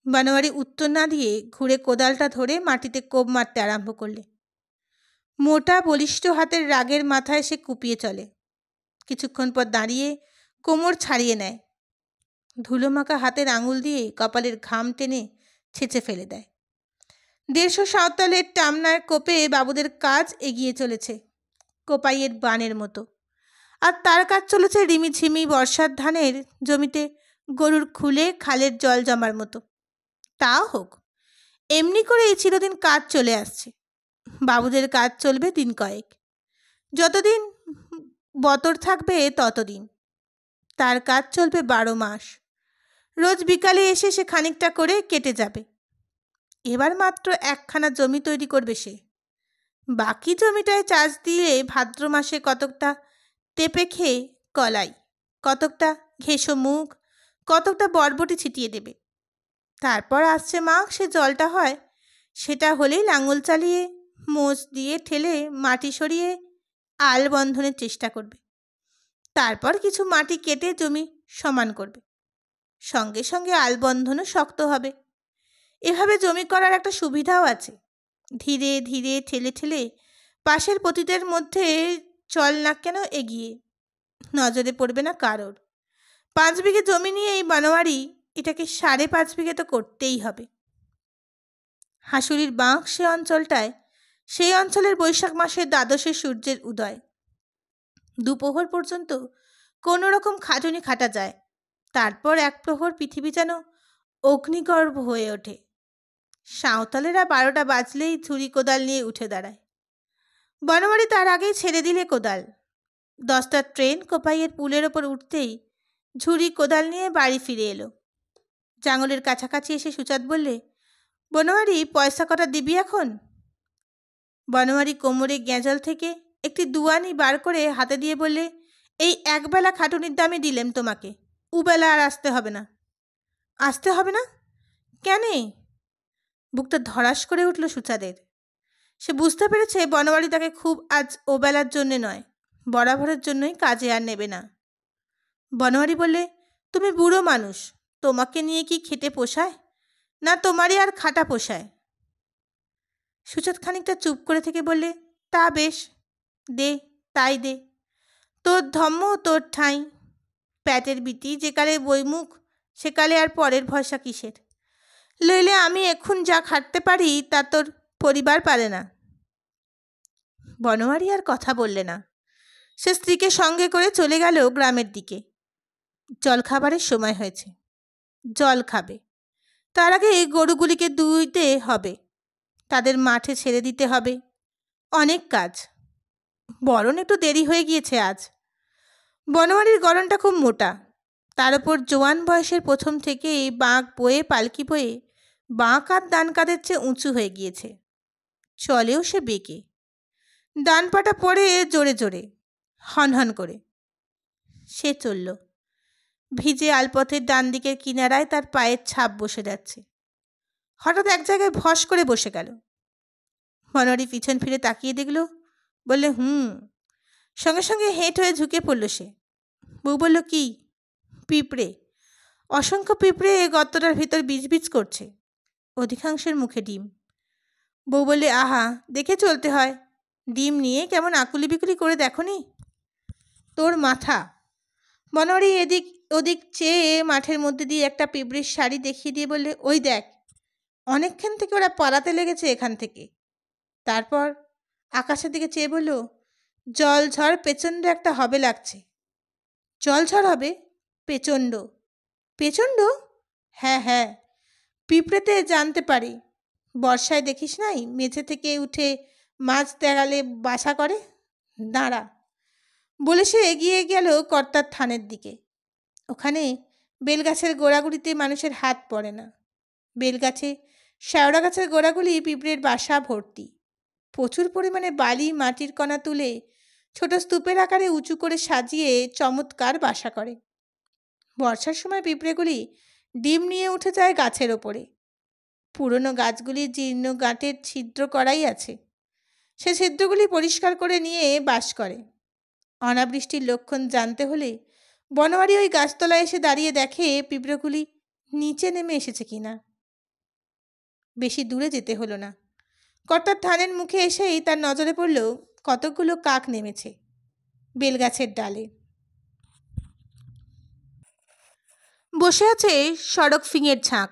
বনোয়ারি উত্তর না দিয়ে ঘুরে কোদালটা ধরে মাটিতে কোপ মারতে আরম্ভ করলে। মোটা বলিষ্ঠ হাতের রাগের মাথায় সে কুপিয়ে চলে। কিছুক্ষণ পর দাঁড়িয়ে কোমর ছাড়িয়ে নেয়, ধুলোমাখা হাতের আঙুল দিয়ে কপালের ঘাম টেনে ছেঁচে ফেলে দেয়। 150 সাঁওতালের টামনার কোপে বাবুদের কাজ এগিয়ে চলেছে কোপাইয়ের বানের মতো, আর তার কাজ চলেছে রিমিঝিমি বর্ষার ধানের জমিতে গরুর খুলে খালের জল জমার মতো। তা হোক, এমনি করে এই চিরদিন কাজ চলে আসছে। বাবুদের কাজ চলবে দিন কয়েক, যতদিন বতর থাকবে ততদিন। তার কাজ চলবে 12 মাস। রোজ বিকালে এসে সে খানিকটা করে কেটে যাবে। এবার মাত্র 1খানা জমি তৈরি করবে সে। বাকি জমিটায় চাষ দিয়ে ভাদ্র মাসে কতকটা তেপে খেয়ে কলাই, কতকটা ঘেঁষো মুগ, কতকটা বরবটি ছিটিয়ে দেবে। তারপর আসছে মাঘ, সে জলটা হয়, সেটা হলেই লাঙল চালিয়ে মোচ দিয়ে ঠেলে মাটি সরিয়ে আল বন্ধনের চেষ্টা করবে। তারপর কিছু মাটি কেটে জমি সমান করবে, সঙ্গে সঙ্গে আল বন্ধনও শক্ত হবে। এভাবে জমি করার একটা সুবিধাও আছে, ধীরে ধীরে ঠেলে ঠেলে পাশের পতিতের মধ্যে চল না কেন এগিয়ে, নজরে পড়বে না কারোর। 5 বিঘে জমি নিয়ে এই বনোয়ারি এটাকে 5.5 বিঘে তো করতেই হবে। হাসুরির বাঁক সে অঞ্চলটায়, সেই অঞ্চলের বৈশাখ মাসের দ্বাদশে সূর্যের উদয়। দুপোহর পর্যন্ত কোনো রকম খাটুনি খাটা যায়, তারপর 1 প্রহর পৃথিবী যেন অগ্নিগর্ভ হয়ে ওঠে। সাঁওতালেরা 12টা বাজলেই ঝুড়ি কোদাল নিয়ে উঠে দাঁড়ায়। বনোয়ারি তার আগেই ছেড়ে দিলে কোদাল। 10টার ট্রেন কোপাইয়ের পুলের ওপর উঠতেই ঝুড়ি কোদাল নিয়ে বাড়ি ফিরে এলো। জাঙলের কাছাকাছি এসে সুচাঁদ বললে, বনোয়ারি, পয়সা কটা দিবি এখন? বনোয়ারি কোমরে গ্যাঁজল থেকে একটি দুয়ানি বার করে হাতে দিয়ে বললে, এই একবেলা খাটুনির দামে দিলেম তোমাকে, উবেলা আর আসতে হবে না। আসতে হবে না কেনে? বুকটা ধড়াস করে উঠল সুচাঁদের। সে বুঝতে পেরেছে বনোয়ারি তাকে খুব আজ ওবেলার জন্যে নয়, বরাবরের জন্যই কাজে আর নেবে না। বনোয়ারি বললে, তুমি বুড়ো মানুষ, তোমাকে নিয়ে কি খেটে পোষায়? না তোমারই আর খাটা পোষায়? সুচাঁদ খানিকটা চুপ করে থেকে বললে, তা বেশ, দে, তাই দে। তোর ধম্ম তোর ঠাঁই, প্যাটের বিটি যেকালে বইমুখ সেকালে আর পরের ভরসা কিসের? লইলে আমি এখন যা খাটতে পারি তা তোর পরিবার পারে না। বনোয়ারি আর কথা বললে না। সে স্ত্রীকে সঙ্গে করে চলে গেল গ্রামের দিকে। জলখাবারের সময় হয়েছে, জল খাবে। তার আগে গরুগুলিকে দুইতে হবে, তাদের মাঠে ছেড়ে দিতে হবে, অনেক কাজ। বরণ একটু দেরি হয়ে গিয়েছে আজ। বনোয়ারির গড়নটা খুব মোটা, তার উপর জোয়ান বয়সের প্রথম থেকেই বাঁক বয়ে পালকি বয়ে বাঁ কাঁধ ডান কাঁধের চেয়ে উঁচু হয়ে গিয়েছে। চলেও সে বেঁকে, ডান পাটা পড়ে জোরে জোরে, হনহন করে। সে চলল। ভিজে আলপথের ডান দিকের কিনারায় তার পায়ের ছাপ বসে যাচ্ছে। হঠাৎ এক জায়গায় ভস করে বসে গেল। বনোয়ারি পিছন ফিরে তাকিয়ে দেখল, বললে, সঙ্গে সঙ্গে হেঁট হয়ে ঝুঁকে পড়ল সে। বউ বলল, কি? পিঁপড়ে, অসংখ্য পিঁপড়ে গর্তটার ভিতর বিজবিজ করছে, অধিকাংশের মুখে ডিম। বউ বললে, আহা, দেখে চলতে হয়, ডিম নিয়ে কেমন আকুলি বিকুলি করে দেখনি? তোর মাথা। বনোয়ারি এদিক ওদিক চেয়ে মাঠের মধ্যে দিয়ে একটা পিঁপড়ির শাড়ি দেখিয়ে দিয়ে বললে, ওই দেখ, অনেকক্ষণ থেকে ওরা পালাতে লেগেছে এখান থেকে। তারপর আকাশের দিকে চেয়ে বলল, জল ঝড় প্রচণ্ড একটা হবে লাগছে। জল ঝড় হবে? প্রচণ্ড। প্রচণ্ড? হ্যাঁ হ্যাঁ, পিঁপড়েতে জানতে পারি। বর্ষায় দেখিস নাই মেঝে থেকে উঠে মাছ দেখালে বাসা করে? দাঁড়া। বলে সে এগিয়ে গেল কর্তার থানের দিকে। ওখানে বেলগাছের গোড়াগুলিতে মানুষের হাত পড়ে না। বেলগাছে, শ্যাওড়া গাছের গোড়াগুলি পিঁপড়ের বাসা ভর্তি। প্রচুর পরিমাণে বালি মাটির কণা তুলে ছোট স্তূপের আকারে উঁচু করে সাজিয়ে চমৎকার বাসা করে। বর্ষার সময় পিঁপড়েগুলি ডিম নিয়ে উঠে যায় গাছের ওপরে। পুরনো গাছগুলি জীর্ণ গাঁটের ছিদ্র করাই আছে, সে ছিদ্রগুলি পরিষ্কার করে নিয়ে বাস করে। অনাবৃষ্টির লক্ষণ জানতে হলে বনোয়ারি ওই গাছতলায় এসে দাঁড়িয়ে দেখে পিঁপড়েগুলি নিচে নেমে এসেছে কিনা। বেশি দূরে যেতে হলো না। কর্তার থানের মুখে এসেই তার নজরে পড়ল কতকগুলো কাক নেমেছে বেলগাছের ডালে। বসে আছে সড়ক ফিঙের ঝাঁক,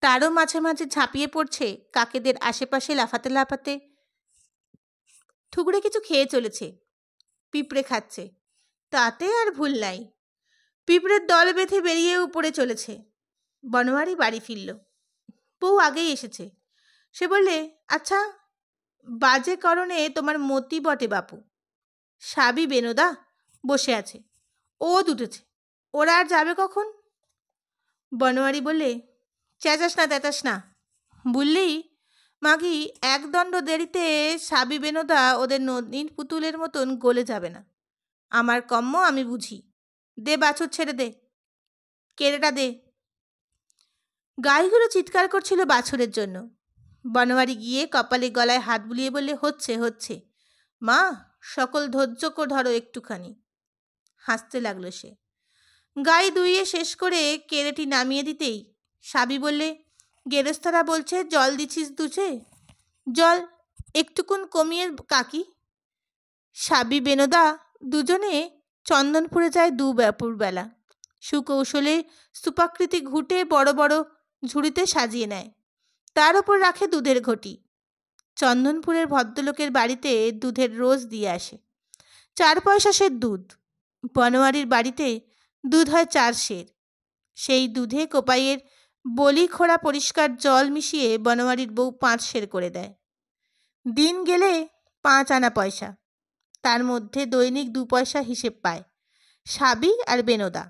তারও মাঝে মাঝে ঝাঁপিয়ে পড়ছে কাকেদের আশেপাশে লাফাতে লাফাতে। ঠুকরে কিছু খেয়ে চলেছে, পিঁপড়ে খাচ্ছে, তাতে আর ভুল নাই। পিঁপড়ের দল বেঁধে বেরিয়ে উপরে চলেছে। বনোয়ারি বাড়ি ফিরল। বউ আগেই এসেছে। সে বললে, আচ্ছা, বাজে করণে তোমার মতি বটে বাপু। সাবি বেনোদা বসে আছে, ও দুটেছে, ওরা আর যাবে কখন? বনোয়ারি বললে, চেঁচাস না তেতাস না, বললেই মাগি একদণ্ড দেরিতে সাবি বেনোদা ওদের নদীর পুতুলের মতন গলে যাবে না। আমার কম্ম আমি বুঝি। দে বাছুর ছেড়ে দে, কেড়েটা দে। গাইগুলো চিৎকার করছিল বাছুরের জন্য। বনোয়ারি গিয়ে কপালে গলায় হাত বুলিয়ে বললে, হচ্ছে হচ্ছে মা, সকল ধৈর্য ধরো একটুখানি। হাসতে লাগলো সে। গাই দুইয়ে শেষ করে কেড়েটি নামিয়ে দিতেই সাবি বললে, গেরস্তারা বলছে জল দিছিস দুচে, জল একটুকুন কমিয়ে কাকি। সাবি বেনোদা দুজনে চন্দনপুরে যায় দুপুরবেলা। সুকৌশলে স্তূপাকৃতি ঘুঁটে বড় বড় ঝুড়িতে সাজিয়ে নেয়, তার ওপর রাখে দুধের ঘটি। চন্দনপুরের ভদ্রলোকের বাড়িতে দুধের রোজ দিয়ে আসে 4 পয়সা সের দুধ। বনোয়ারির বাড়িতে দুধ হয় 4 সের। সেই দুধে কোপাইয়ের বলি খোড়া পরিষ্কার জল মিশিয়ে বনোয়ারির বউ 5 সের করে দেয়। দিন গেলে 5 আনা পয়সা, তার মধ্যে দৈনিক 2 পয়সা হিসেব পায় সাবি আর বেনদা।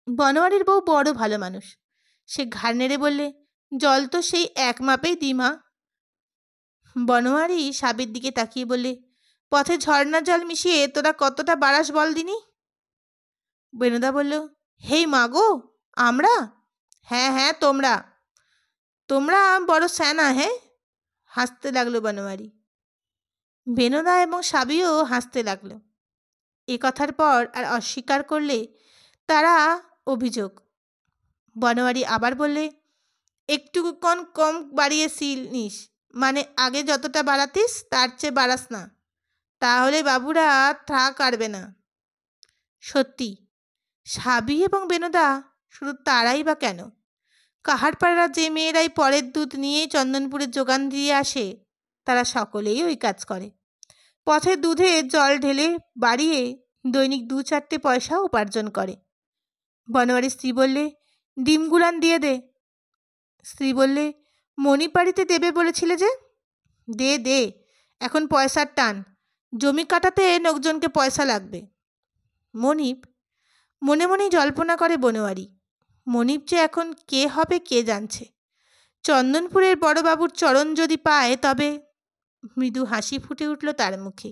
বনোয়ারির বউ বড় ভালো মানুষ। সে ঘাড় নেড়ে বললে, জল তো সেই এক মাপেই দি মা। বনোয়ারি সাবির দিকে তাকিয়ে বললে, পথে ঝর্ণার জল মিশিয়ে তোরা কতটা বাড়াস বল দিনি। বেনদা বলল, হেই মা গো, আমরা? হ্যাঁ হ্যাঁ, তোমরা তোমরা বড় স্যানা। হ্যাঁ, হাসতে লাগলো বনোয়ারি। বেনদা এবং সাবিও হাসতে লাগলো। এ কথার পর আর অস্বীকার করলে তারা অভিযোগ। বনোয়ারি আবার বললে, একটু কম বাড়িয়েছিস, মানে আগে যতটা বাড়াতিস তার চেয়ে বাড়াস না, তাহলে বাবুরা থাক আরবে না। সত্যি, সাবি এবং বেনদা শুধু তারাই বা কেন, কাহারপাড়ার যে মেয়েরাই পরের দুধ নিয়ে চন্দনপুরের যোগান দিয়ে আসে তারা সকলেই ওই কাজ করে। পথে দুধে জল ঢেলে বাড়িয়ে দৈনিক 2-4 পয়সা উপার্জন করে। বনোয়ারির স্ত্রী বললে, ডিম গুলান দিয়ে দে। স্ত্রী বললে, মণিপাড়িতে দেবে বলেছিলে যে? দে দে, এখন পয়সার টান, জমি কাটাতে লোকজনকে পয়সা লাগবে। মনিব মনে মনেই জল্পনা করে বনোয়ারি। মনিব যে এখন কে হবে কে জানছে। চন্দনপুরের বড়বাবুর চরণ যদি পায় তবে। মৃদু হাসি ফুটে উঠল তার মুখে।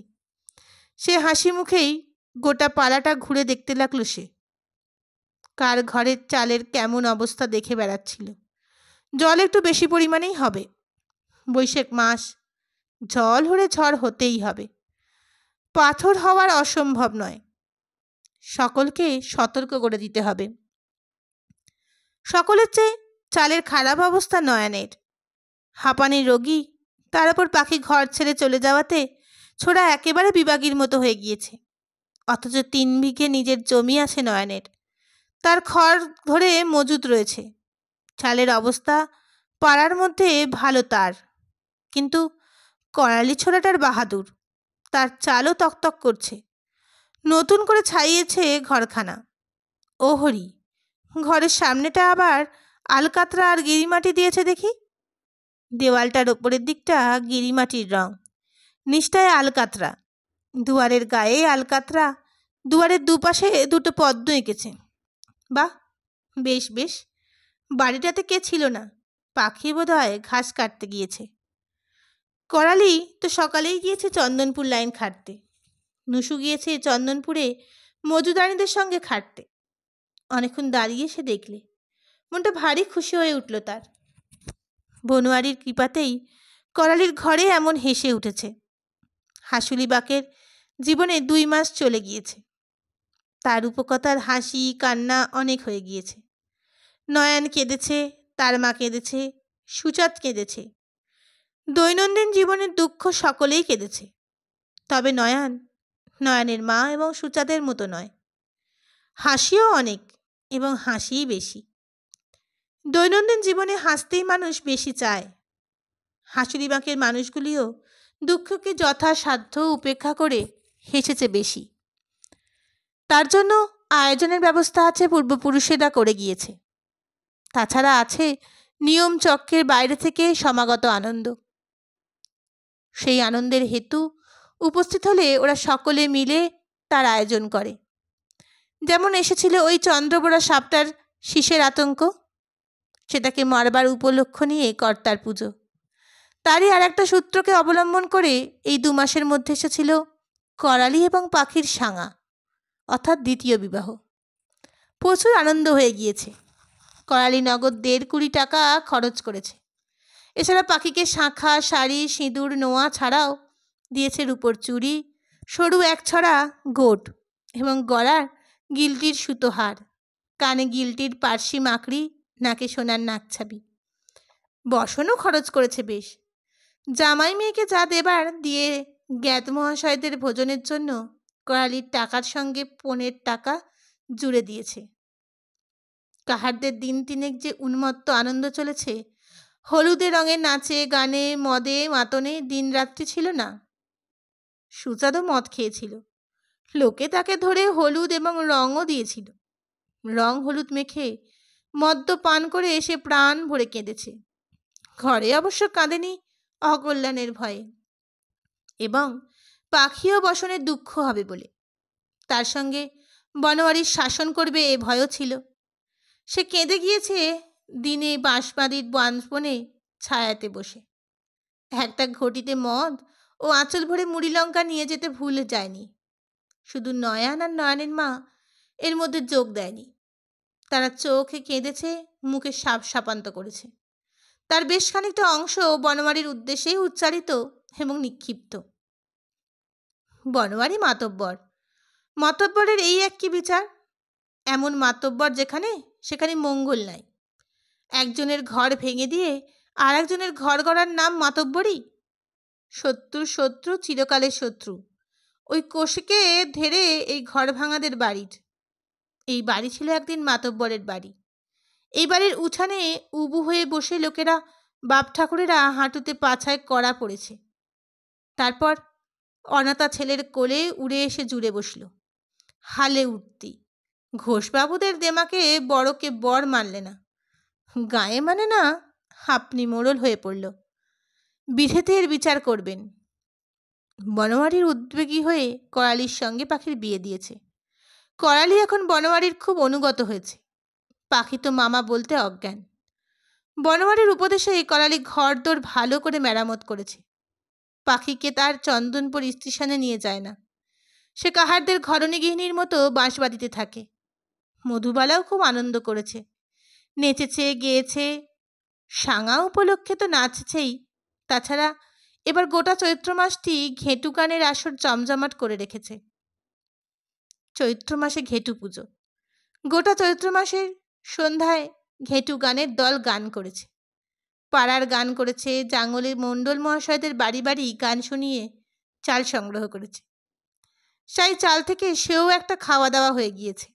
সে হাসি মুখেই গোটা পাড়াটা ঘুরে দেখতে লাগলো সে। কার ঘরের চালের কেমন অবস্থা দেখে বেড়াচ্ছিল। জল একটু বেশি পরিমাণেই হবে। বৈশাখ মাস, জল হলে ঝড় হতেই হবে। পাথর হওয়ার অসম্ভব নয়। সকলকে সতর্ক করে দিতে হবে। সকলের চেয়ে চালের খারাপ অবস্থা নয়নের। হাঁপানির রোগী, তার উপর পাখি ঘর ছেড়ে চলে যাওয়াতে ছোড়া একেবারে বিবাগীর মতো হয়ে গিয়েছে। অথচ 3 বিঘে নিজের জমি আছে নয়নের। তার খড় ধরে মজুত রয়েছে। চালের অবস্থা পাড়ার মধ্যে ভালো তার, কিন্তু করালি ছোড়াটার বাহাদুর, তার চালও তকতক করছে। নতুন করে ছাইয়েছে ঘরখানা। ও হরি, ঘরের সামনেটা আবার আলকাতরা আর গিরিমাটি দিয়েছে দেখি। দেওয়ালটার ওপরের দিকটা গিরিমাটির রং, নিচটায় আলকাতরা। দুয়ারের গায়ে আলকাতরা, দুয়ারের দুপাশে 2টো পদ্ম এঁকেছে। বাহ, বেশ বেশ। বাড়িটাতে কে ছিল না, পাখি বোধহয় ঘাস কাটতে গিয়েছে। করালি তো সকালেই গিয়েছে চন্দনপুর লাইন খাটতে। নুসু গিয়েছে চন্দনপুরে মজুদারিদের সঙ্গে খাটতে। অনেকক্ষণ দাঁড়িয়ে সে দেখলে মনটা ভারী খুশি হয়ে উঠল তার। বনোয়ারির কৃপাতেই করালির ঘরে এমন হেসে উঠেছে। হাসুলি বাকের জীবনে 2 মাস চলে গিয়েছে। তার উপকথার হাসি কান্না অনেক হয়ে গিয়েছে। নয়ন কেঁদেছে, তার মা কেঁদেছে, সুচাঁদ কেঁদেছে। দৈনন্দিন জীবনের দুঃখ সকলেই কেঁদেছে। তবে নয়নের মা এবং সুচাঁদের মতো নয়। হাসিও অনেক এবং হাসিই বেশি। দৈনন্দিন জীবনে হাসতেই মানুষ বেশি চায়। হাসুলি বাঁকের মানুষগুলিও দুঃখকে যথাসাধ্য উপেক্ষা করে হেসেছে বেশি। তার জন্য আয়োজনের ব্যবস্থা আছে, পূর্বপুরুষেরা করে গিয়েছে। তাছাড়া আছে নিয়ম চক্রের বাইরে থেকে সমাগত আনন্দ। সেই আনন্দের হেতু উপস্থিত হলে ওরা সকলে মিলে তার আয়োজন করে। যেমন এসেছিল ওই চন্দ্রবোড়া সাপটার শীষের আতঙ্ক, সেটাকে মারবার উপলক্ষ নিয়ে কর্তার পুজো। তারই আর একটা সূত্রকে অবলম্বন করে এই 2 মাসের মধ্যে এসেছিল করালি এবং পাখির সাঙা, অর্থাৎ দ্বিতীয় বিবাহ। প্রচুর আনন্দ হয়ে গিয়েছে। করালি নগদ 1.5 টাকা খরচ করেছে। এছাড়া পাখিকে শাঁখা, শাড়ি, সিঁদুর, নোয়া ছাড়াও দিয়েছে রূপোর চুড়ি, সরু 1 ছড়া গোট এবং গলার গিলটির সুতোহার, কানে গিলটির পার্সি মাকড়ি, নাকে সোনার নাকছাবি। বসনও খরচ করেছে বেশ। জামাই মেয়েকে যা দেবার দিয়ে জ্ঞাত মহাশয়দের ভোজনের জন্য করালির টাকার সঙ্গে 15 টাকা জুড়ে দিয়েছে। কাহারদের 3 যে উন্মত্ত আনন্দ চলেছে, হলুদে রঙে নাচে গানে মদে মাতনে দিনরাত্রি ছিল না। সুচাঁদও মদ খেয়েছিল। লোকে তাকে ধরে হলুদ এবং রঙও দিয়েছিল। রং হলুদ মেখে মদ্য পান করে এসে প্রাণ ভরে কেঁদেছে। ঘরে অবশ্য কাঁদেনি অকল্যাণের ভয়ে, এবং পাখিও বসনের দুঃখ হবে বলে। তার সঙ্গে বনোয়ারির শাসন করবে এ ভয়ও ছিল। সে কেঁদে গিয়েছে দিনে বাঁশবাড়ির বনে ছায়াতে বসে। একটা ঘটিতে মদ ও আঁচল ভরে মুড়ি লঙ্কা নিয়ে যেতে ভুলে যায়নি। শুধু নয়ন আর নয়নের মা এর মধ্যে যোগ দেয়নি। তারা চোখে কেঁদেছে, মুখে সাপ সাপান্ত করেছে। তার বেশ খানিকটা অংশ বনোয়ারির উদ্দেশ্যেই উচ্চারিত এবং নিক্ষিপ্ত। বনোয়ারি মাতব্বর, মাতব্বরের এই এক কি বিচার! এমন মাতব্বর যেখানে সেখানে মঙ্গল নাই। একজনের ঘর ভেঙে দিয়ে আর একজনের ঘর গড়ার নাম মাতব্বরই। শত্রুর শত্রু চিরকালের শত্রু। ওই কোষকে ধেরে এই ঘর ভাঙাদের বাড়ির। এই বাড়ি ছিল একদিন মাতব্বরের বাড়ি। এই বাড়ির উঠানে উবু হয়ে বসে লোকেরা, বাপ ঠাকুরেরা হাঁটুতে পাছায় কড়া পড়েছে। তারপর অনাথা ছেলের কোলে উড়ে এসে জুড়ে বসল। হালে উঠতি ঘোষবাবুদের দেমাকে বড়কে বর মানলে না, গায়ে মানে না, আপনি মোড়ল হয়ে পড়ল। বিধেতে এর বিচার করবেন। বনোয়ারির উদ্বেগী হয়ে করালির সঙ্গে পাখির বিয়ে দিয়েছে। করালি এখন বনোয়ারির খুব অনুগত হয়েছে। পাখি তো মামা বলতে অজ্ঞান। বনোয়ারির উপদেশে করালি ঘরদোর ভালো করে মেরামত করেছে। পাখিকে তার চন্দনপুর স্টেশনে নিয়ে যায় না। সে কাহারদের ঘরণী গৃহিণীর মতো বাঁশবাড়িতে থাকে। মধুবালাও খুব আনন্দ করেছে, নেচেছে, গেয়েছে। সাঙা উপলক্ষে তো নাচছেই। তাছাড়া এবার গোটা চৈত্র মাসটি ঘেঁটু গানের আসর জমজমাট করে রেখেছে। চৈত্র মাসে ঘেঁটু পুজো। গোটা চৈত্র মাসের সন্ধ্যায় ঘেঁটু গানের দল গান করেছে। পাড়ার গান করেছে, জাঙ্গলে মণ্ডল মহাশয়দের বাড়ি বাড়ি গান শুনিয়ে চাল সংগ্রহ করেছে। সেই চাল থেকে সেও একটা খাওয়া দাওয়া হয়ে গিয়েছে।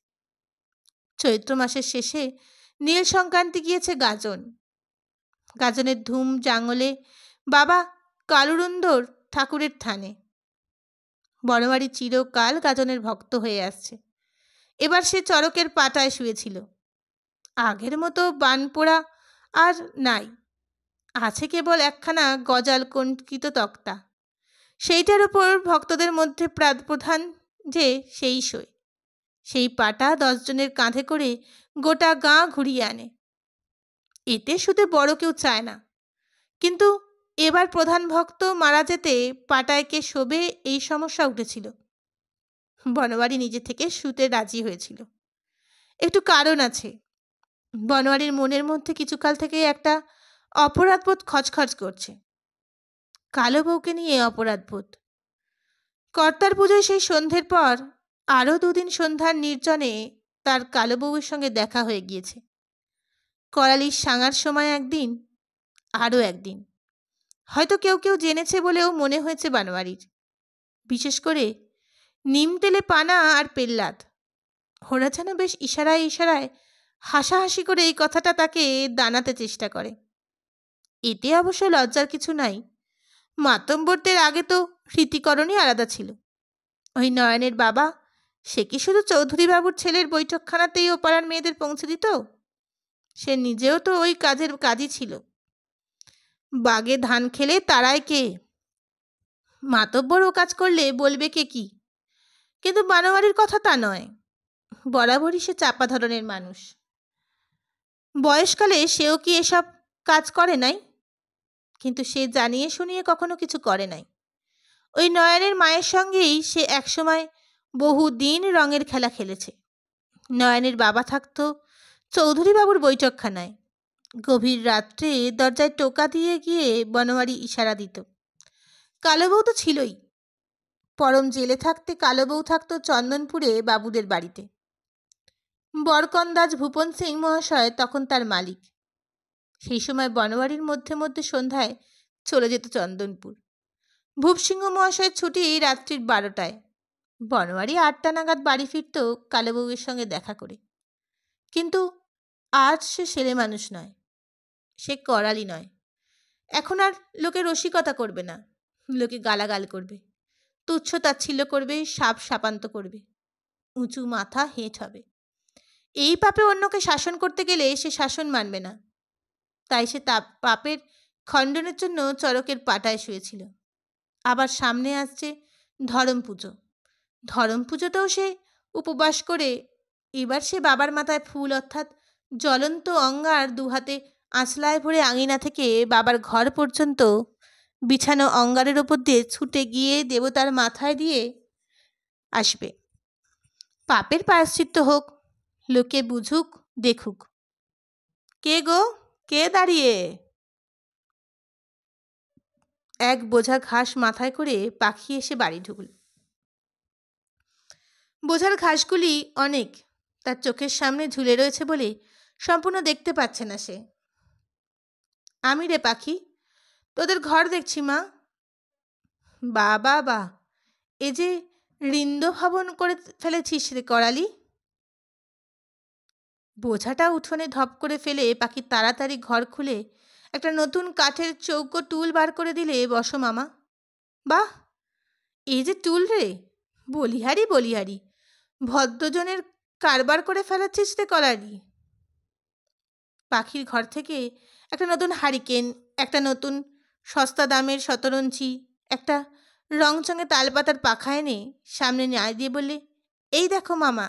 চৈত্র মাসের শেষে নীল সংক্রান্তি গিয়েছে গাজন। গাজনের ধুম জাঙ্গলে বাবা কালুরুন্দর ঠাকুরের থানে। বনোয়ারি চিরকাল গাজনের ভক্ত হয়ে আসছে। এবার সে চরকের পাটায় শুয়েছিল। আগের মতো বানপোড়া আর নাই, আছে কেবল একখানা গজাল কণ্ঠিত তক্তা। সেইটার ওপর ভক্তদের মধ্যে প্রধান যে সেই শোয়। সেই পাটা 10 জনের কাঁধে করে গোটা গাঁ ঘুরিয়ে আনে। এতে শুধু বড় কেউ চায় না, কিন্তু এবার প্রধান ভক্ত মারা যেতে পাটায় কে শোবে এই সমস্যা উঠেছিল। বনোয়ারি নিজে থেকে শুতে রাজি হয়েছিল। একটু কারণ আছে। বনোয়ারির মনের মধ্যে কিছুকাল থেকে একটা অপরাধবোধ খচখচ করছে। কালো বউকে নিয়ে অপরাধবোধ। কর্তার পুজোয় সেই সন্ধ্যের পর আরও 2 দিন সন্ধ্যার নির্জনে তার কালো বউয়ের সঙ্গে দেখা হয়ে গিয়েছে। করালির সাঙার সময় একদিন, আরও একদিন। হয়তো কেউ কেউ জেনেছে বলেও মনে হয়েছে বনোয়ারির। বিশেষ করে নিমতেলে পানা আর পেল্লাদ, ওরা যেন বেশ ইশারায় ইশারায় হাসাহাসি করে এই কথাটা তাকে দানাতে চেষ্টা করে। এতে অবশ্য লজ্জার কিছু নাই। মাতম্বরদের আগে তো রীতিকরণই আলাদা ছিল। ওই নয়নের বাবা, সে কি শুধু চৌধুরী বাবুর ছেলের বৈঠকখানাতেই ও পাড়ার মেয়েদের পৌঁছে দিত? সে নিজেও তো ওই কাজের কাজই ছিল। বাগে ধান খেলে তারাই কে? মাতব্বর ও কাজ করলে বলবে কে কি? কিন্তু বনোয়ারির কথা তা নয়। বরাবরই সে চাপা ধরনের মানুষ। বয়সকালে সেও কি এসব কাজ করে নাই? কিন্তু সে জানিয়ে শুনিয়ে কখনো কিছু করে নাই। ওই নয়নের মায়ের সঙ্গেই সে একসময় বহুদিন রঙের খেলা খেলেছে। নয়নের বাবা থাকতো চৌধুরী বাবুর বৈঠকখানায়। গভীর রাত্রে দরজায় টোকা দিয়ে গিয়ে বনোয়ারি ইশারা দিত। কালো বউ তো ছিলই। পরম জেলে থাকতে কালো বউ থাকতো চন্দনপুরে বাবুদের বাড়িতে। বরকন্দাজ ভূপন সিং মহাশয় তখন তার মালিক। সেই সময় বনোয়ারির মধ্যে মধ্যে সন্ধ্যায় চলে যেত চন্দনপুর। ভূপসিংহ মহাশয়ের ছুটি রাত্রির 12টায়। বনোয়ারি 8টা নাগাদ বাড়ি ফিরত কালো বউয়ের সঙ্গে দেখা করে। কিন্তু আজ সে ছেলে মানুষ নয়, সে করালি নয়। এখন আর লোকে রসিকতা করবে না, লোকে গালাগাল করবে, তুচ্ছ তাচ্ছিল্য করবে, সাপ সাপান্ত করবে, উঁচু মাথা হেঁট হবে। এই পাপে অন্যকে শাসন করতে গেলে সে শাসন মানবে না। তাই সে পাপের খণ্ডনের জন্য চরকের পাটায় শুয়েছিল। আবার সামনে আসছে ধরম পুজো। ধরম পুজোতেও সে উপবাস করে এবার সে বাবার মাথায় ফুল অর্থাৎ জ্বলন্ত অঙ্গার দুহাতে আঁচলায় ভরে আঙিনা থেকে বাবার ঘর পর্যন্ত বিছানো অঙ্গারের ওপর দিয়ে ছুটে গিয়ে দেবতার মাথায় দিয়ে আসবে। পাপের প্রায়শ্চিত্ত হোক, লোকে বুঝুক দেখুক। কে গো, কে দাঁড়িয়ে? এক বোঝা ঘাস মাথায় করে পাখি এসে বাড়ি ঢুকল। বোঝার ঘাসগুলি অনেক, তার চোখের সামনে ঝুলে রয়েছে বলে সম্পূর্ণ দেখতে পাচ্ছে না সে। আমি রে পাখি, তোদের ঘর দেখছি মা। বাবা বা, এ যে রিন্দ ভবন করে ফেলেছিস রে করালি। বোঝাটা উঠোনে ধপ করে ফেলে পাখি তাড়াতাড়ি ঘর খুলে একটা নতুন কাঠের চৌকো টুল বার করে দিলে, বসো মামা। বাহ, এই যে টুল রে, বলিহারি বলিহারি, ভদ্রজনের কারবার করে ফেলাচ্ছিস রে কলারি। পাখির ঘর থেকে একটা নতুন হারিকেন, একটা নতুন সস্তা দামের শতরঞ্চি, একটা রংচঙে তালপাতার পাখা এনে সামনে নিয়ে দিয়ে বললে, এই দেখো মামা।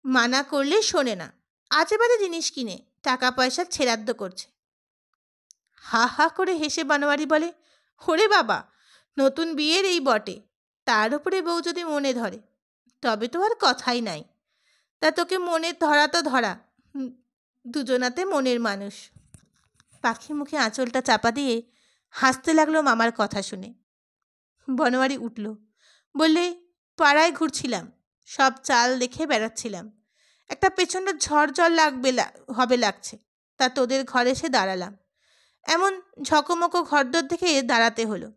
মানা করলে শোনে না, আজে বাজে জিনিস কিনে টাকা পয়সা ছেড়াদ্দ করছে। হা হা করে হেসে বানোয়ারি বলে, ওরে বাবা, নতুন বিয়ের এই বটে, তার উপরে বউ যদি মনে ধরে তবে তো আর কথাই নাই। তা তোকে মনে ধরা তো ধরা, দুজনাতে মনের মানুষ। পাখি মুখে আঁচলটা চাপা দিয়ে হাসতে লাগলো মামার কথা শুনে। বনোয়ারি উঠল, বললে, পাড়ায় ঘুরছিলাম, সব চাল দেখে বেড়াচ্ছিলাম, একটা পেছনে ঝড় জল হবে লাগছে, তা তোদের ঘরে এসে দাঁড়ালাম। এমন ঝকমকো ঘরদোর দেখে দাঁড়াতে হলো।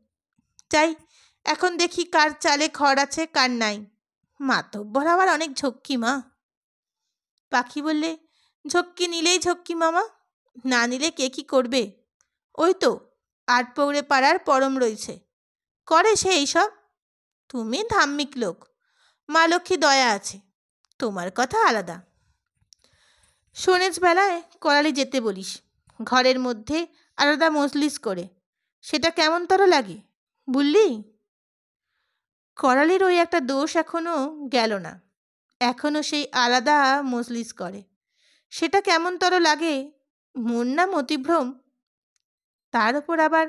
যাই, এখন দেখি কার চালে খড় আছে কার নাই। মাতব্বর আবার অনেক ঝক্কি মা। পাখি বললে, ঝক্কি নিলেই ঝক্কি মামা, না নিলে কে কি করবে? ওই তো আটপৌরে পাড়ার পরম রয়েছে, করে সে এইসব। তুমি ধার্মিক লোক, মা লক্ষ্মী দয়া আছে, তোমার কথা আলাদা। শোনেজ বেলায় করালি যেতে বলিস, ঘরের মধ্যে আলাদা মজলিস করে, সেটা কেমন তর লাগে বুঝলি? করালির ওই একটা দোষ এখনো গেল না, এখনো সেই আলাদা মজলিস করে, সেটা কেমন তর লাগে, মন না মতিভ্রম। তার উপর আবার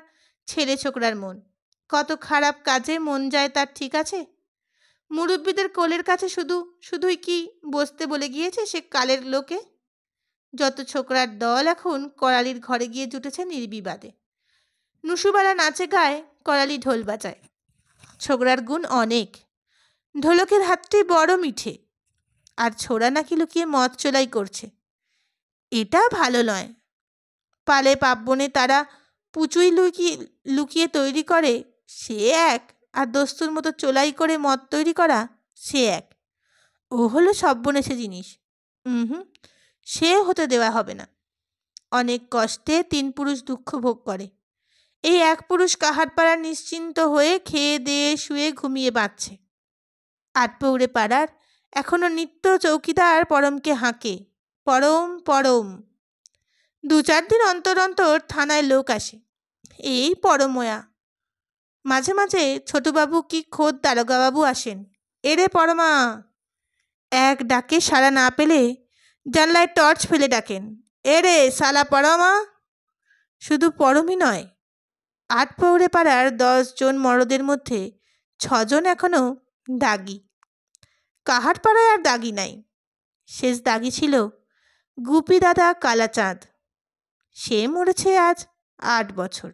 ছেলে ছোকরার মন, কত খারাপ কাজে মন যায় তার ঠিক আছে? মুরব্বীদের কোলের কাছে শুধুই কি বসতে বলে গিয়েছে সে কালের লোকে? যত ছোকরার দল এখন করালির ঘরে গিয়ে জুটেছে নির্বিবাদে। নুসুবালা নাচে গায়ে, করালি ঢোল বাজায়। ছোকরার গুণ অনেক, ঢোলকের হাতটি বড় মিঠে, আর ছোড়া নাকি লুকিয়ে মদ চোলাই করছে, এটা ভালো নয়। পালে পার্বণে তারা পুচুই লুকিয়ে তৈরি করে সে এক, আর দস্তুর মতো চোলাই করে মদ তৈরি করা সে এক। ও হলো সব্বনেশে জিনিস। সে হতে দেওয়া হবে না। অনেক কষ্টে তিন পুরুষ দুঃখ ভোগ করে, এই এক পুরুষ কাহার পাড়া নিশ্চিন্ত হয়ে খেয়ে দিয়ে শুয়ে ঘুমিয়ে বাঁচছে। আটপৌরে পাড়ার এখনো নিত্য চৌকিদার পরমকে হাঁকে, পরম পরম। 2-4 দিন অন্তর অন্তর থানায় লোক আসে, এই পরময়া। মাঝে মাঝে ছোটবাবু কি খোদ দারোগাবাবু আসেন, এরে পরমা। এক ডাকে সাড়া না পেলে জানলায় টর্চ ফেলে ডাকেন, এরে সালা পরমা। শুধু পরমই নয়, আটপৌরে পাড়ার 10 জন মরদের মধ্যে 6 জন এখনো দাগি। কাহার পাড়ায় আর দাগি নাই। শেষ দাগি ছিল গুপি দাদা কালাচাঁদ, সে মরেছে আজ 8 বছর।